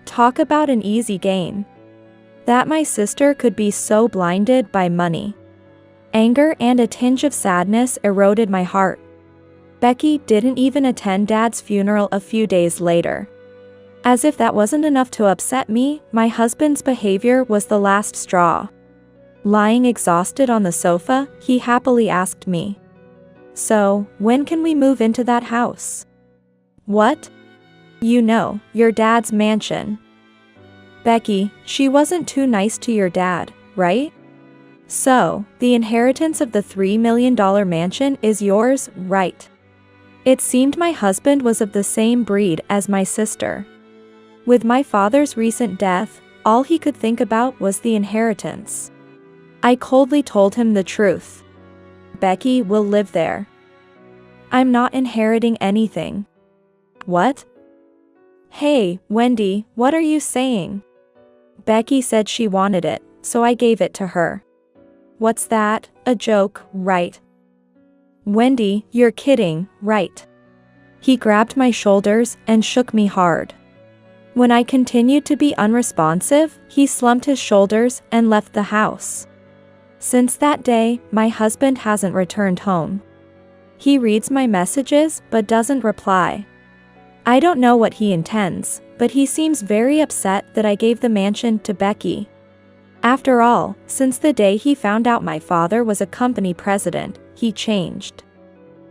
Talk about an easy gain. That my sister could be so blinded by money. Anger and a tinge of sadness eroded my heart. Becky didn't even attend Dad's funeral a few days later. As if that wasn't enough to upset me, my husband's behavior was the last straw. Lying exhausted on the sofa, he happily asked me, "So, when can we move into that house?" "What?" "You know, your dad's mansion." "Becky, she wasn't too nice to your dad, right?" "So, the inheritance of the $3 million mansion is yours, right?" It seemed my husband was of the same breed as my sister. With my father's recent death, all he could think about was the inheritance. I coldly told him the truth. "Becky will live there." "I'm not inheriting anything." "What?" "Hey, Wendy, what are you saying?" "Becky said she wanted it, so I gave it to her." "What's that? A joke, right?" "Wendy, you're kidding, right?" He grabbed my shoulders and shook me hard. When I continued to be unresponsive, he slumped his shoulders and left the house. Since that day, my husband hasn't returned home. He reads my messages but doesn't reply. I don't know what he intends, but he seems very upset that I gave the mansion to Becky. After all, since the day he found out my father was a company president, he changed.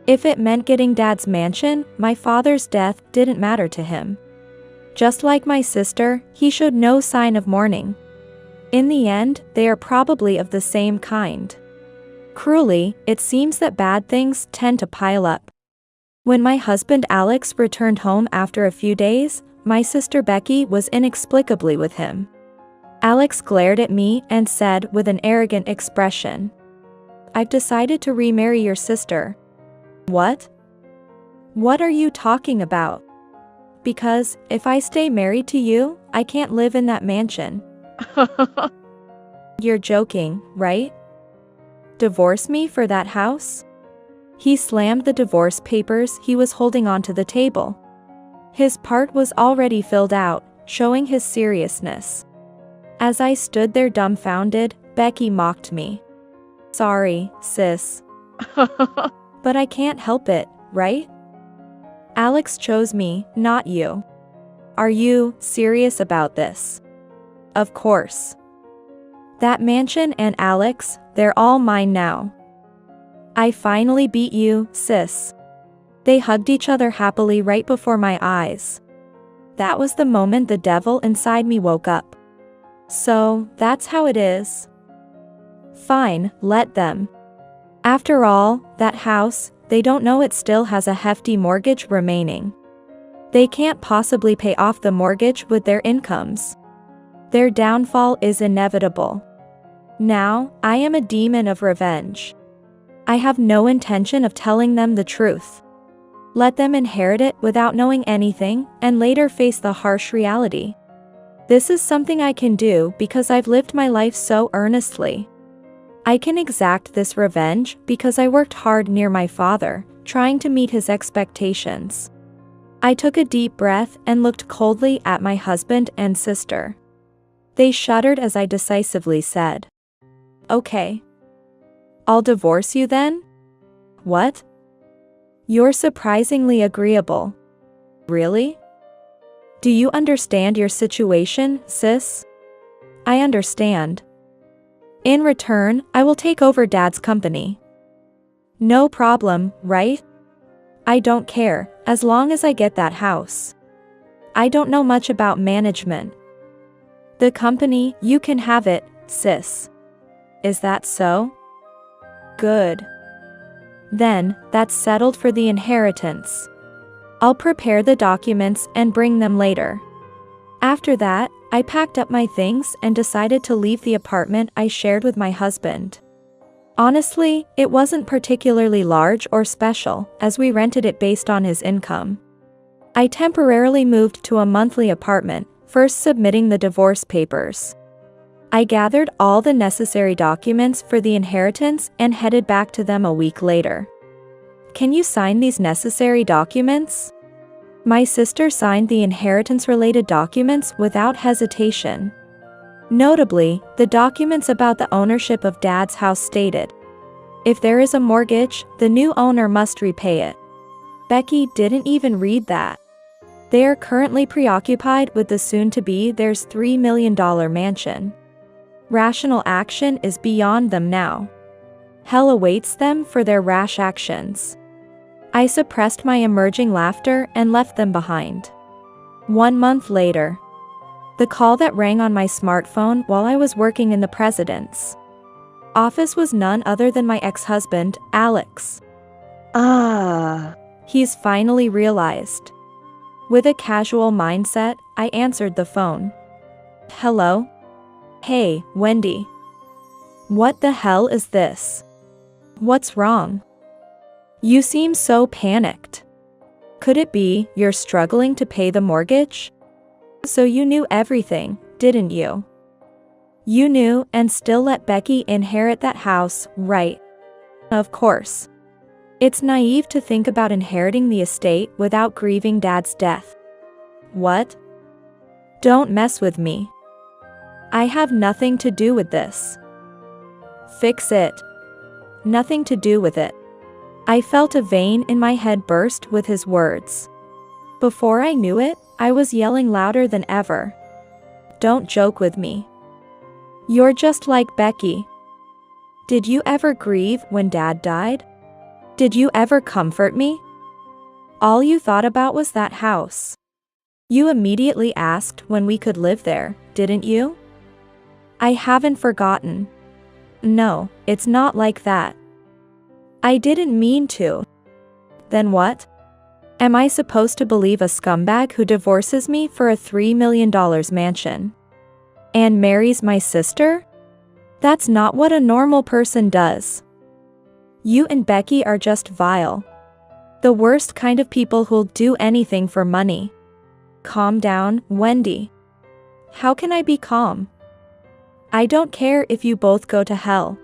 If it meant getting Dad's mansion, my father's death didn't matter to him. Just like my sister, he showed no sign of mourning. In the end, they are probably of the same kind. Cruelly, it seems that bad things tend to pile up. When my husband Alex returned home after a few days, my sister Becky was inexplicably with him. Alex glared at me and said with an arrogant expression, "I've decided to remarry your sister." "What? What are you talking about?" "Because, if I stay married to you, I can't live in that mansion." "You're joking, right? Divorce me for that house?" He slammed the divorce papers he was holding onto the table. His part was already filled out, showing his seriousness. As I stood there dumbfounded, Becky mocked me. "Sorry, sis. But I can't help it, right? Alex chose me, not you." "Are you serious about this?" "Of course. That mansion and Alex, they're all mine now." "I finally beat you, sis." They hugged each other happily right before my eyes. That was the moment the devil inside me woke up. So, that's how it is. Fine, let them. After all, that house, they don't know it still has a hefty mortgage remaining. They can't possibly pay off the mortgage with their incomes. Their downfall is inevitable. Now, I am a demon of revenge. I have no intention of telling them the truth. Let them inherit it without knowing anything and later face the harsh reality. This is something I can do because I've lived my life so earnestly. I can exact this revenge because I worked hard near my father, trying to meet his expectations. I took a deep breath and looked coldly at my husband and sister. They shuddered as I decisively said, "Okay. I'll divorce you then?" "What? You're surprisingly agreeable." "Really? Do you understand your situation, sis?" "I understand. In return, I will take over Dad's company." "No problem, right? I don't care, as long as I get that house. I don't know much about management." "The company, you can have it, sis." "Is that so?" "Good. Then, that's settled for the inheritance. I'll prepare the documents and bring them later." After that, I packed up my things and decided to leave the apartment I shared with my husband. Honestly, it wasn't particularly large or special, as we rented it based on his income. I temporarily moved to a monthly apartment, first submitting the divorce papers. I gathered all the necessary documents for the inheritance and headed back to them a week later. "Can you sign these necessary documents?" My sister signed the inheritance-related documents without hesitation. Notably, the documents about the ownership of Dad's house stated, if there is a mortgage, the new owner must repay it. Becky didn't even read that. They are currently preoccupied with the soon-to-be theirs $3 million mansion. Rational action is beyond them now. Hell awaits them for their rash actions. I suppressed my emerging laughter and left them behind. 1 month later. The call that rang on my smartphone while I was working in the president's office was none other than my ex-husband, Alex. He's finally realized. With a casual mindset, I answered the phone. Hello? Hey, Wendy. What the hell is this? What's wrong? You seem so panicked. Could it be you're struggling to pay the mortgage? So you knew everything, didn't you? You knew and still let Becky inherit that house, right? Of course. It's naive to think about inheriting the estate without grieving Dad's death. What? Don't mess with me. I have nothing to do with this. Fix it. Nothing to do with it. I felt a vein in my head burst with his words. Before I knew it, I was yelling louder than ever. Don't joke with me. You're just like Becky. Did you ever grieve when Dad died? Did you ever comfort me? All you thought about was that house. You immediately asked when we could live there, didn't you? I haven't forgotten. No, it's not like that. I didn't mean to. Then what? Am I supposed to believe a scumbag who divorces me for a $3 million mansion? And marries my sister? That's not what a normal person does. You and Becky are just vile. The worst kind of people who'll do anything for money. Calm down, Wendy. How can I be calm? I don't care if you both go to hell.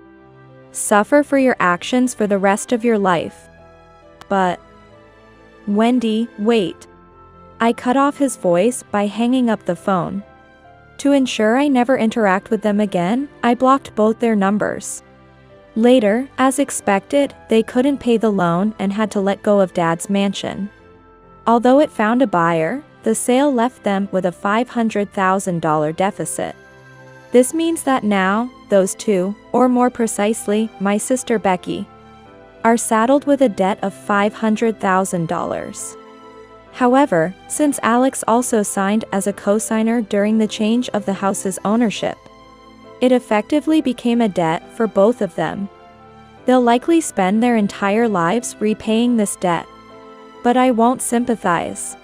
Suffer for your actions for the rest of your life. But... Wendy, wait. I cut off his voice by hanging up the phone. To ensure I never interact with them again, I blocked both their numbers. Later, as expected, they couldn't pay the loan and had to let go of Dad's mansion. Although it found a buyer, the sale left them with a $500,000 deficit. This means that now, those two, or more precisely, my sister Becky, are saddled with a debt of $500,000. However, since Alex also signed as a co-signer during the change of the house's ownership, it effectively became a debt for both of them. They'll likely spend their entire lives repaying this debt. But I won't sympathize.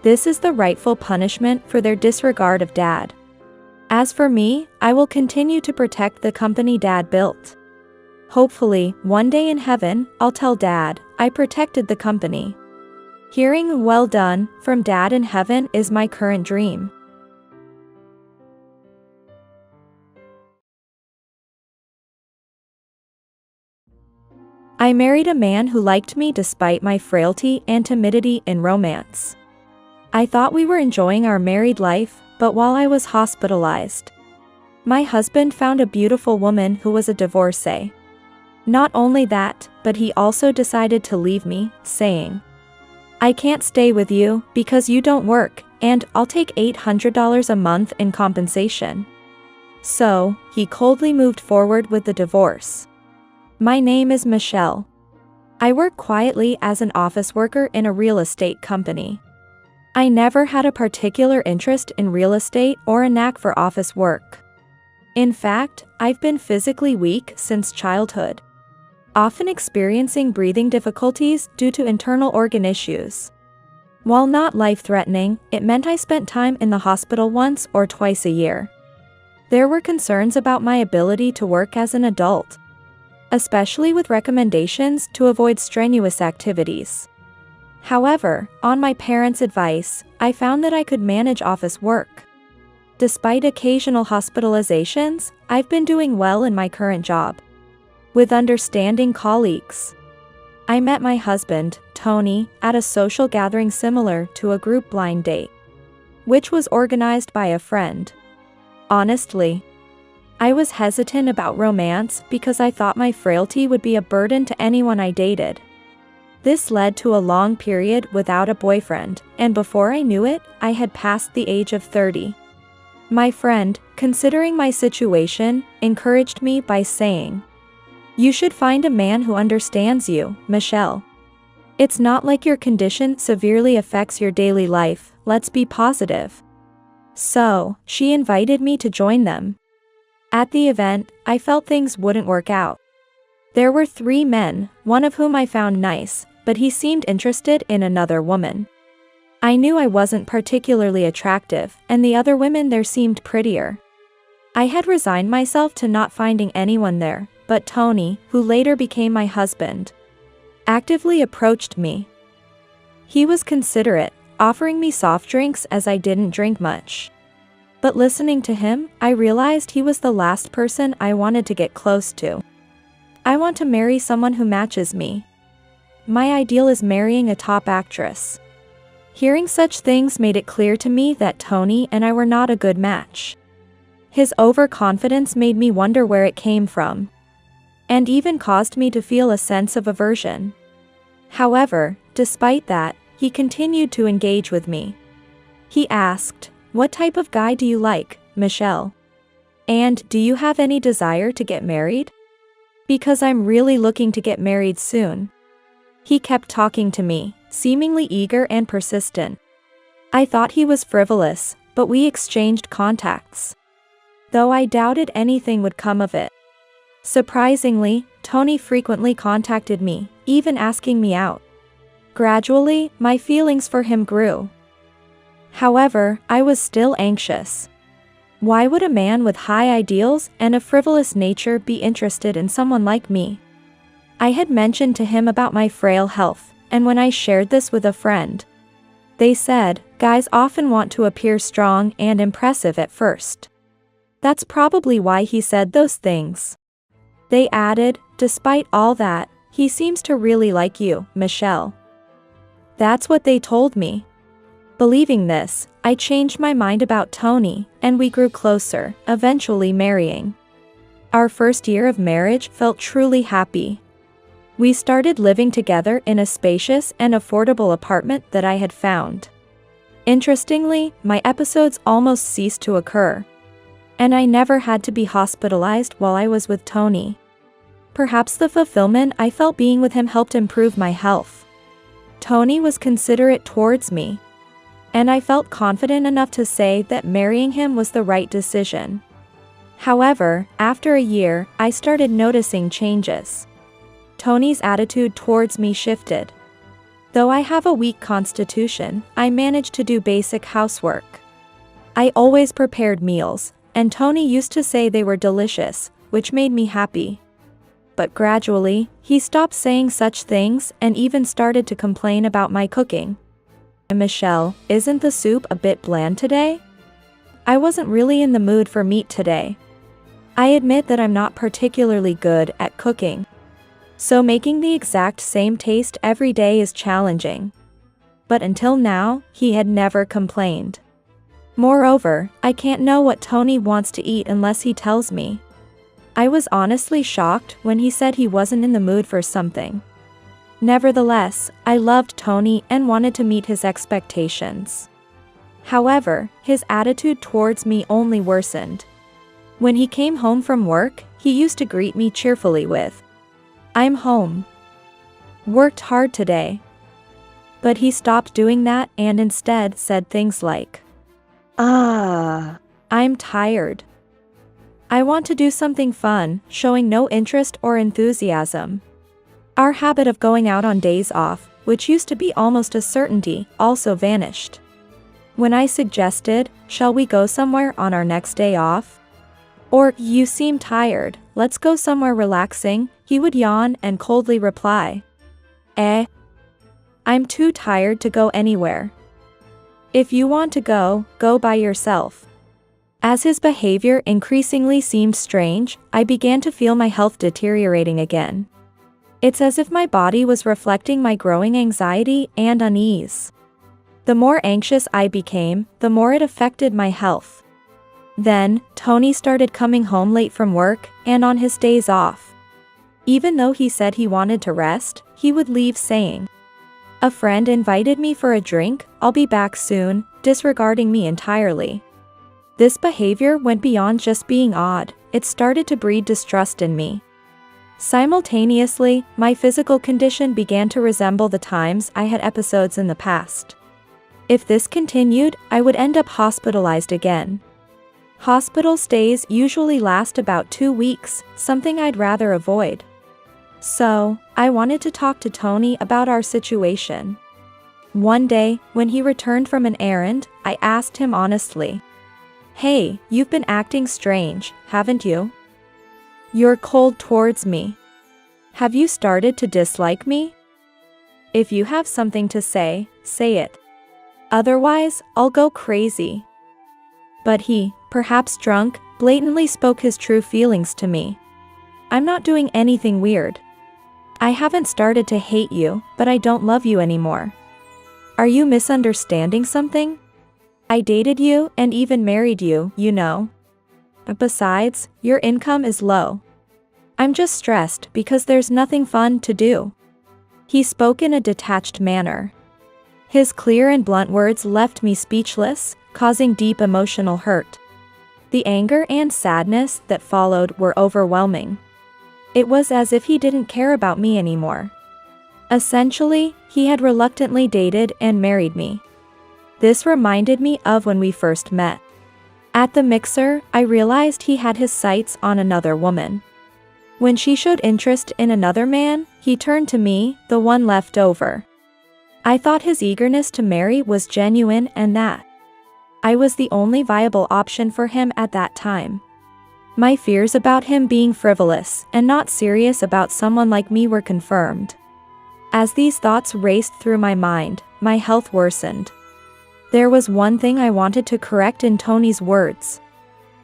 This is the rightful punishment for their disregard of Dad. As for me, I will continue to protect the company Dad built. Hopefully, one day in heaven, I'll tell Dad, I protected the company. Hearing "well done" from Dad in heaven is my current dream. I married a man who liked me despite my frailty and timidity in romance. I thought we were enjoying our married life, but while I was hospitalized, my husband found a beautiful woman who was a divorcee. Not only that, but he also decided to leave me, saying, I can't stay with you because you don't work, and I'll take $800 a month in compensation. So, he coldly moved forward with the divorce. My name is Michelle. I work quietly as an office worker in a real estate company. I never had a particular interest in real estate or a knack for office work. In fact, I've been physically weak since childhood, often experiencing breathing difficulties due to internal organ issues. While not life-threatening, it meant I spent time in the hospital once or twice a year. There were concerns about my ability to work as an adult, especially with recommendations to avoid strenuous activities. However, on my parents' advice, I found that I could manage office work. Despite occasional hospitalizations, I've been doing well in my current job, with understanding colleagues. I met my husband, Tony, at a social gathering similar to a group blind date, which was organized by a friend. Honestly, I was hesitant about romance because I thought my frailty would be a burden to anyone I dated. This led to a long period without a boyfriend, and before I knew it, I had passed the age of 30. My friend, considering my situation, encouraged me by saying, "You should find a man who understands you, Michelle. It's not like your condition severely affects your daily life, let's be positive." So, she invited me to join them. At the event, I felt things wouldn't work out. There were 3 men, one of whom I found nice, but he seemed interested in another woman. I knew I wasn't particularly attractive, and the other women there seemed prettier. I had resigned myself to not finding anyone there, but Tony, who later became my husband, actively approached me. He was considerate, offering me soft drinks as I didn't drink much. But listening to him, I realized he was the last person I wanted to get close to. I want to marry someone who matches me. My ideal is marrying a top actress. Hearing such things made it clear to me that Tony and I were not a good match. His overconfidence made me wonder where it came from, and even caused me to feel a sense of aversion. However, despite that, he continued to engage with me. He asked, "What type of guy do you like, Michelle? And do you have any desire to get married? Because I'm really looking to get married soon." He kept talking to me, seemingly eager and persistent. I thought he was frivolous, but we exchanged contacts, though I doubted anything would come of it. Surprisingly, Tony frequently contacted me, even asking me out. Gradually, my feelings for him grew. However, I was still anxious. Why would a man with high ideals and a frivolous nature be interested in someone like me? I had mentioned to him about my frail health, and when I shared this with a friend, they said, "Guys often want to appear strong and impressive at first. That's probably why he said those things." They added, "Despite all that, he seems to really like you, Michelle." That's what they told me. Believing this, I changed my mind about Tony, and we grew closer, eventually marrying. Our first year of marriage felt truly happy. We started living together in a spacious and affordable apartment that I had found. Interestingly, my episodes almost ceased to occur, and I never had to be hospitalized while I was with Tony. Perhaps the fulfillment I felt being with him helped improve my health. Tony was considerate towards me, and I felt confident enough to say that marrying him was the right decision. However, after a year, I started noticing changes. Tony's attitude towards me shifted. Though I have a weak constitution, I managed to do basic housework. I always prepared meals, and Tony used to say they were delicious, which made me happy. But gradually, he stopped saying such things and even started to complain about my cooking. "Michelle, isn't the soup a bit bland today? I wasn't really in the mood for meat today. I admit that I'm not particularly good at cooking, so making the exact same taste every day is challenging." But until now, he had never complained. Moreover, I can't know what Tony wants to eat unless he tells me. I was honestly shocked when he said he wasn't in the mood for something. Nevertheless, I loved Tony and wanted to meet his expectations. However, his attitude towards me only worsened. When he came home from work, he used to greet me cheerfully with, "I'm home. Worked hard today." But he stopped doing that and instead said things like, I'm tired. I want to do something fun," showing no interest or enthusiasm. Our habit of going out on days off, which used to be almost a certainty, also vanished. When I suggested, "Shall we go somewhere on our next day off?" or "You seem tired, let's go somewhere relaxing," he would yawn and coldly reply, I'm too tired to go anywhere. If you want to go, go by yourself." As his behavior increasingly seemed strange, I began to feel my health deteriorating again. It's as if my body was reflecting my growing anxiety and unease. The more anxious I became, the more it affected my health. Then, Tony started coming home late from work and on his days off. Even though he said he wanted to rest, he would leave saying, A friend invited me for a drink, I'll be back soon, disregarding me entirely. This behavior went beyond just being odd, it started to breed distrust in me. Simultaneously, my physical condition began to resemble the times I had episodes in the past. If this continued, I would end up hospitalized again. Hospital stays usually last about 2 weeks, something I'd rather avoid. So, I wanted to talk to Tony about our situation. One day, when he returned from an errand, I asked him honestly, "Hey, you've been acting strange, haven't you? You're cold towards me. Have you started to dislike me? If you have something to say it. Otherwise, I'll go crazy." But he, perhaps drunk, blatantly spoke his true feelings to me. "I'm not doing anything weird. I haven't started to hate you, but I don't love you anymore. Are you misunderstanding something? I dated you and even married you, you know. Besides, your income is low. I'm just stressed because there's nothing fun to do." He spoke in a detached manner. His clear and blunt words left me speechless, causing deep emotional hurt. The anger and sadness that followed were overwhelming. It was as if he didn't care about me anymore. Essentially, he had reluctantly dated and married me. This reminded me of when we first met. At the mixer, I realized he had his sights on another woman. When she showed interest in another man, he turned to me, the one left over. I thought his eagerness to marry was genuine and that I was the only viable option for him at that time. My fears about him being frivolous and not serious about someone like me were confirmed. As these thoughts raced through my mind, my health worsened. There was one thing I wanted to correct in Tony's words,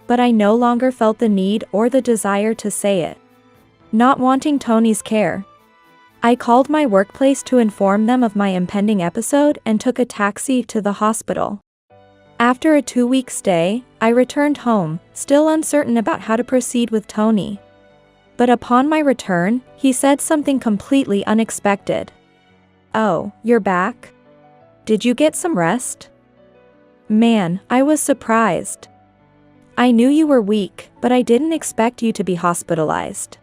but I no longer felt the need or the desire to say it. Not wanting Tony's care, I called my workplace to inform them of my impending episode and took a taxi to the hospital. After a 2-week stay, I returned home, still uncertain about how to proceed with Tony. But upon my return, he said something completely unexpected. "Oh, you're back? Did you get some rest?" Man, I was surprised. I knew you were weak, but I didn't expect you to be hospitalized.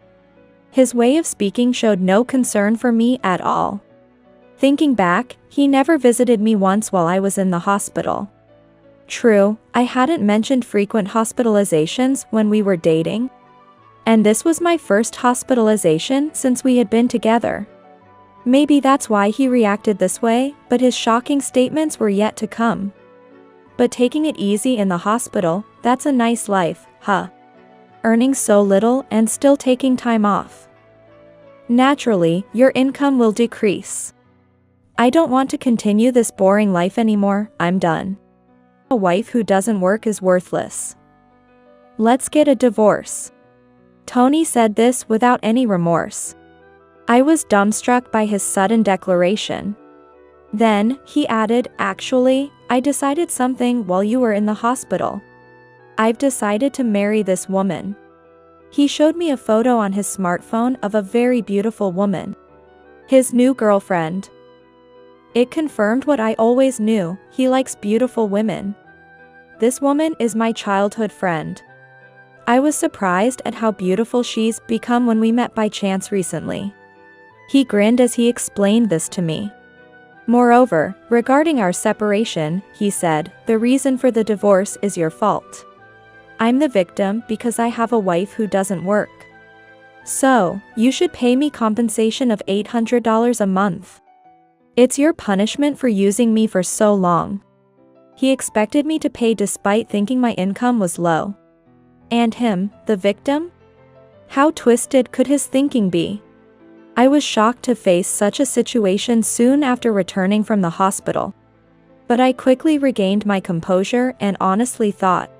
His way of speaking showed no concern for me at all. Thinking back, he never visited me once while I was in the hospital. True, I hadn't mentioned frequent hospitalizations when we were dating. And this was my first hospitalization since we had been together. Maybe that's why he reacted this way, but his shocking statements were yet to come. But taking it easy in the hospital, that's a nice life, huh? Earning so little and still taking time off. Naturally, your income will decrease. I don't want to continue this boring life anymore, I'm done. A wife who doesn't work is worthless. Let's get a divorce. Tony said this without any remorse. I was dumbstruck by his sudden declaration. Then, he added, "Actually, I decided something while you were in the hospital. I've decided to marry this woman." He showed me a photo on his smartphone of a very beautiful woman. His new girlfriend. It confirmed what I always knew, he likes beautiful women. This woman is my childhood friend. I was surprised at how beautiful she's become when we met by chance recently. He grinned as he explained this to me. Moreover, regarding our separation, he said, "The reason for the divorce is your fault. I'm the victim because I have a wife who doesn't work. So, you should pay me compensation of $800 a month. It's your punishment for using me for so long." He expected me to pay despite thinking my income was low. And him, the victim? How twisted could his thinking be? I was shocked to face such a situation soon after returning from the hospital. But I quickly regained my composure and honestly thought,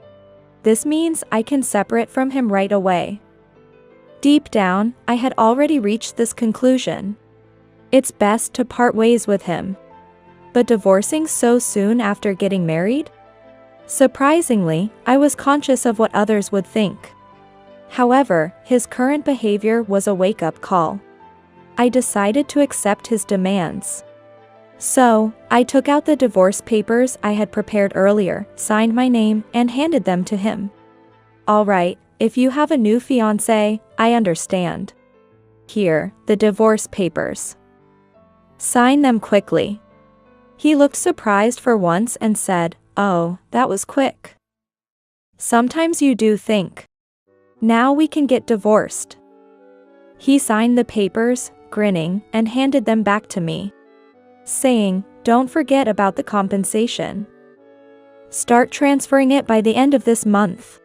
this means I can separate from him right away. Deep down, I had already reached this conclusion. It's best to part ways with him. But divorcing so soon after getting married? Surprisingly, I was conscious of what others would think. However, his current behavior was a wake-up call. I decided to accept his demands. So, I took out the divorce papers I had prepared earlier, signed my name, and handed them to him. Alright, if you have a new fiancé, I understand. Here, the divorce papers. Sign them quickly. He looked surprised for once and said, "Oh, that was quick. Sometimes you do think. Now we can get divorced." He signed the papers, grinning, and handed them back to me, saying, "Don't forget about the compensation. Start transferring it by the end of this month."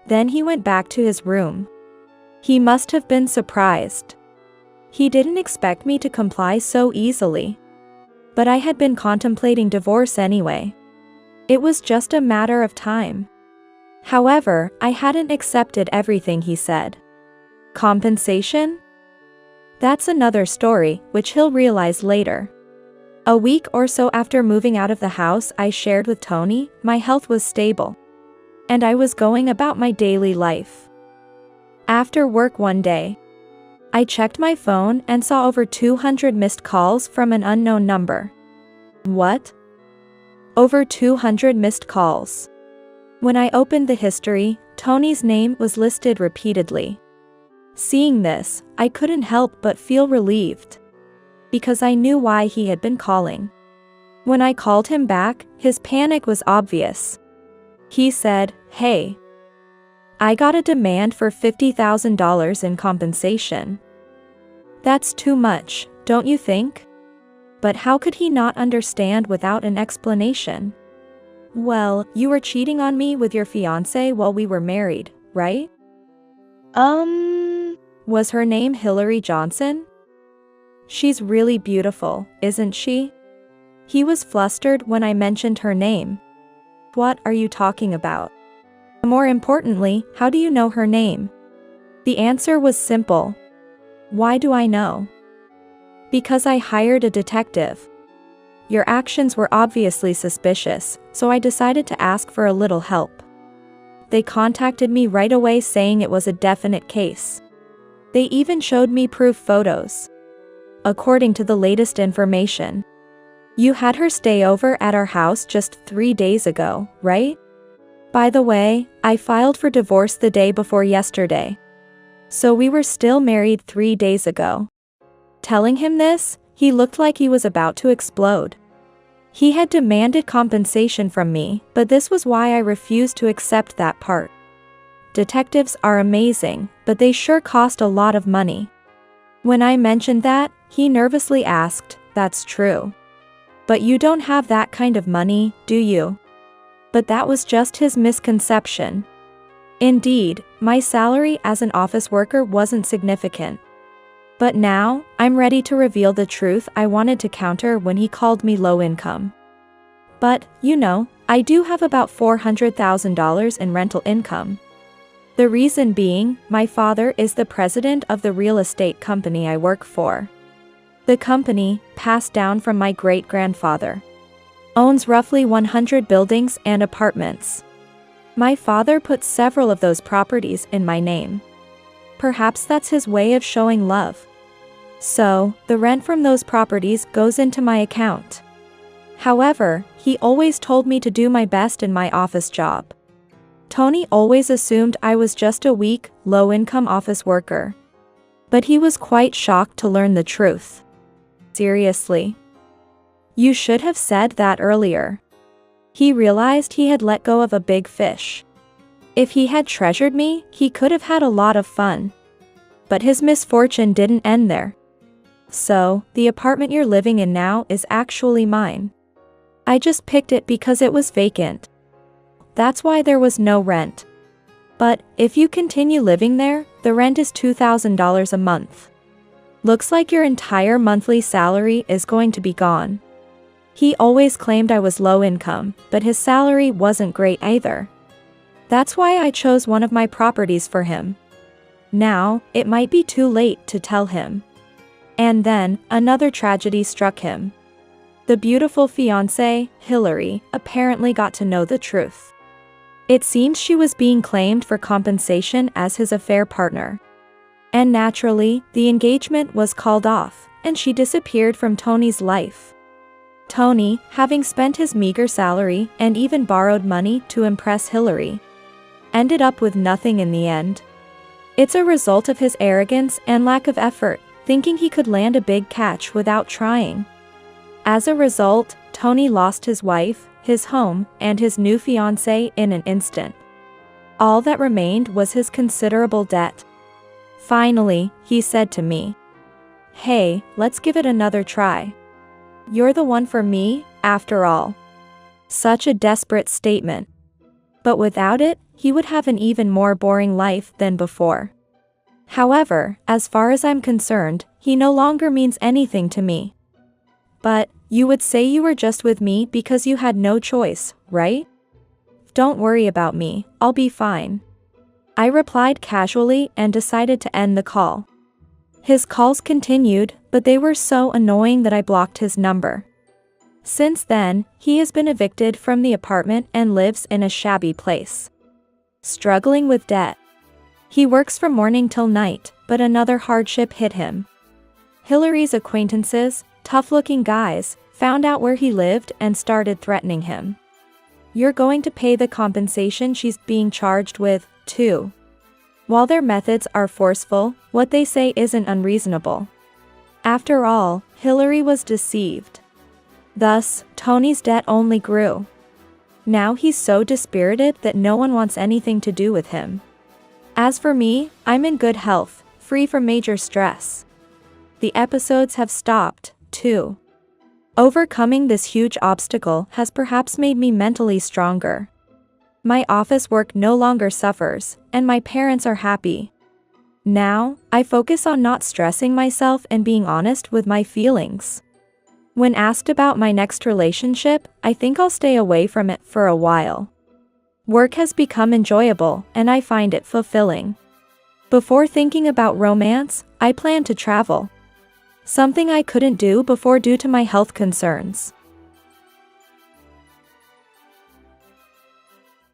Then he went back to his room. He must have been surprised. He didn't expect me to comply so easily. But I had been contemplating divorce anyway. It was just a matter of time. However, I hadn't accepted everything he said. Compensation? That's another story, which he'll realize later. A week or so after moving out of the house I shared with Tony, my health was stable. And I was going about my daily life. After work one day, I checked my phone and saw over 200 missed calls from an unknown number. What? Over 200 missed calls. When I opened the history, Tony's name was listed repeatedly. Seeing this, I couldn't help but feel relieved. Because I knew why he had been calling. When I called him back, his panic was obvious. He said, "Hey, I got a demand for $50,000 in compensation." That's too much, don't you think? But how could he not understand without an explanation? Well, you were cheating on me with your fiancé while we were married, right? Was her name Hillary Johnson? She's really beautiful, isn't she? He was flustered when I mentioned her name. What are you talking about? More importantly, how do you know her name? The answer was simple. Why do I know? Because I hired a detective. Your actions were obviously suspicious, so I decided to ask for a little help. They contacted me right away saying it was a definite case. They even showed me proof photos. According to the latest information, you had her stay over at our house just 3 days ago, right? By the way, I filed for divorce the day before yesterday. So we were still married 3 days ago. Telling him this, he looked like he was about to explode. He had demanded compensation from me, but this was why I refused to accept that part. Detectives are amazing, but they sure cost a lot of money. When I mentioned that, he nervously asked, "That's true. But you don't have that kind of money, do you?" But that was just his misconception. Indeed, my salary as an office worker wasn't significant. But now, I'm ready to reveal the truth I wanted to counter when he called me low income. But, you know, I do have about $400,000 in rental income. The reason being, my father is the president of the real estate company I work for. The company, passed down from my great-grandfather, owns roughly 100 buildings and apartments. My father put several of those properties in my name. Perhaps that's his way of showing love. So, the rent from those properties goes into my account. However, he always told me to do my best in my office job. Tony always assumed I was just a weak, low-income office worker. But he was quite shocked to learn the truth. Seriously. You should have said that earlier. He realized he had let go of a big fish. If he had treasured me, he could have had a lot of fun. But his misfortune didn't end there. So, the apartment you're living in now is actually mine. I just picked it because it was vacant. That's why there was no rent. But, if you continue living there, the rent is $2,000 a month. Looks like your entire monthly salary is going to be gone. He always claimed I was low income, but his salary wasn't great either. That's why I chose one of my properties for him. Now, it might be too late to tell him. And then, another tragedy struck him. The beautiful fiancée, Hillary, apparently got to know the truth. It seems she was being claimed for compensation as his affair partner. And naturally, the engagement was called off, and she disappeared from Tony's life. Tony, having spent his meager salary and even borrowed money to impress Hillary, ended up with nothing in the end. It's a result of his arrogance and lack of effort, thinking he could land a big catch without trying. As a result, Tony lost his wife, his home, and his new fiancée in an instant. All that remained was his considerable debt. Finally, he said to me, "Hey, let's give it another try. You're the one for me, after all." Such a desperate statement. But without it, he would have an even more boring life than before. However, as far as I'm concerned, he no longer means anything to me. But, you would say you were just with me because you had no choice, right? Don't worry about me, I'll be fine. I replied casually and decided to end the call. His calls continued, but they were so annoying that I blocked his number. Since then, he has been evicted from the apartment and lives in a shabby place, struggling with debt. He works from morning till night, but another hardship hit him. Hillary's acquaintances, tough-looking guys, found out where he lived and started threatening him. "You're going to pay the compensation she's being charged with, too." While their methods are forceful, what they say isn't unreasonable. After all, Hillary was deceived. Thus, Tony's debt only grew. Now he's so dispirited that no one wants anything to do with him. As for me, I'm in good health, free from major stress. The episodes have stopped, too. Overcoming this huge obstacle has perhaps made me mentally stronger. My office work no longer suffers, and my parents are happy. Now, I focus on not stressing myself and being honest with my feelings. When asked about my next relationship, I think I'll stay away from it for a while. Work has become enjoyable, and I find it fulfilling. Before thinking about romance, I plan to travel. Something I couldn't do before due to my health concerns.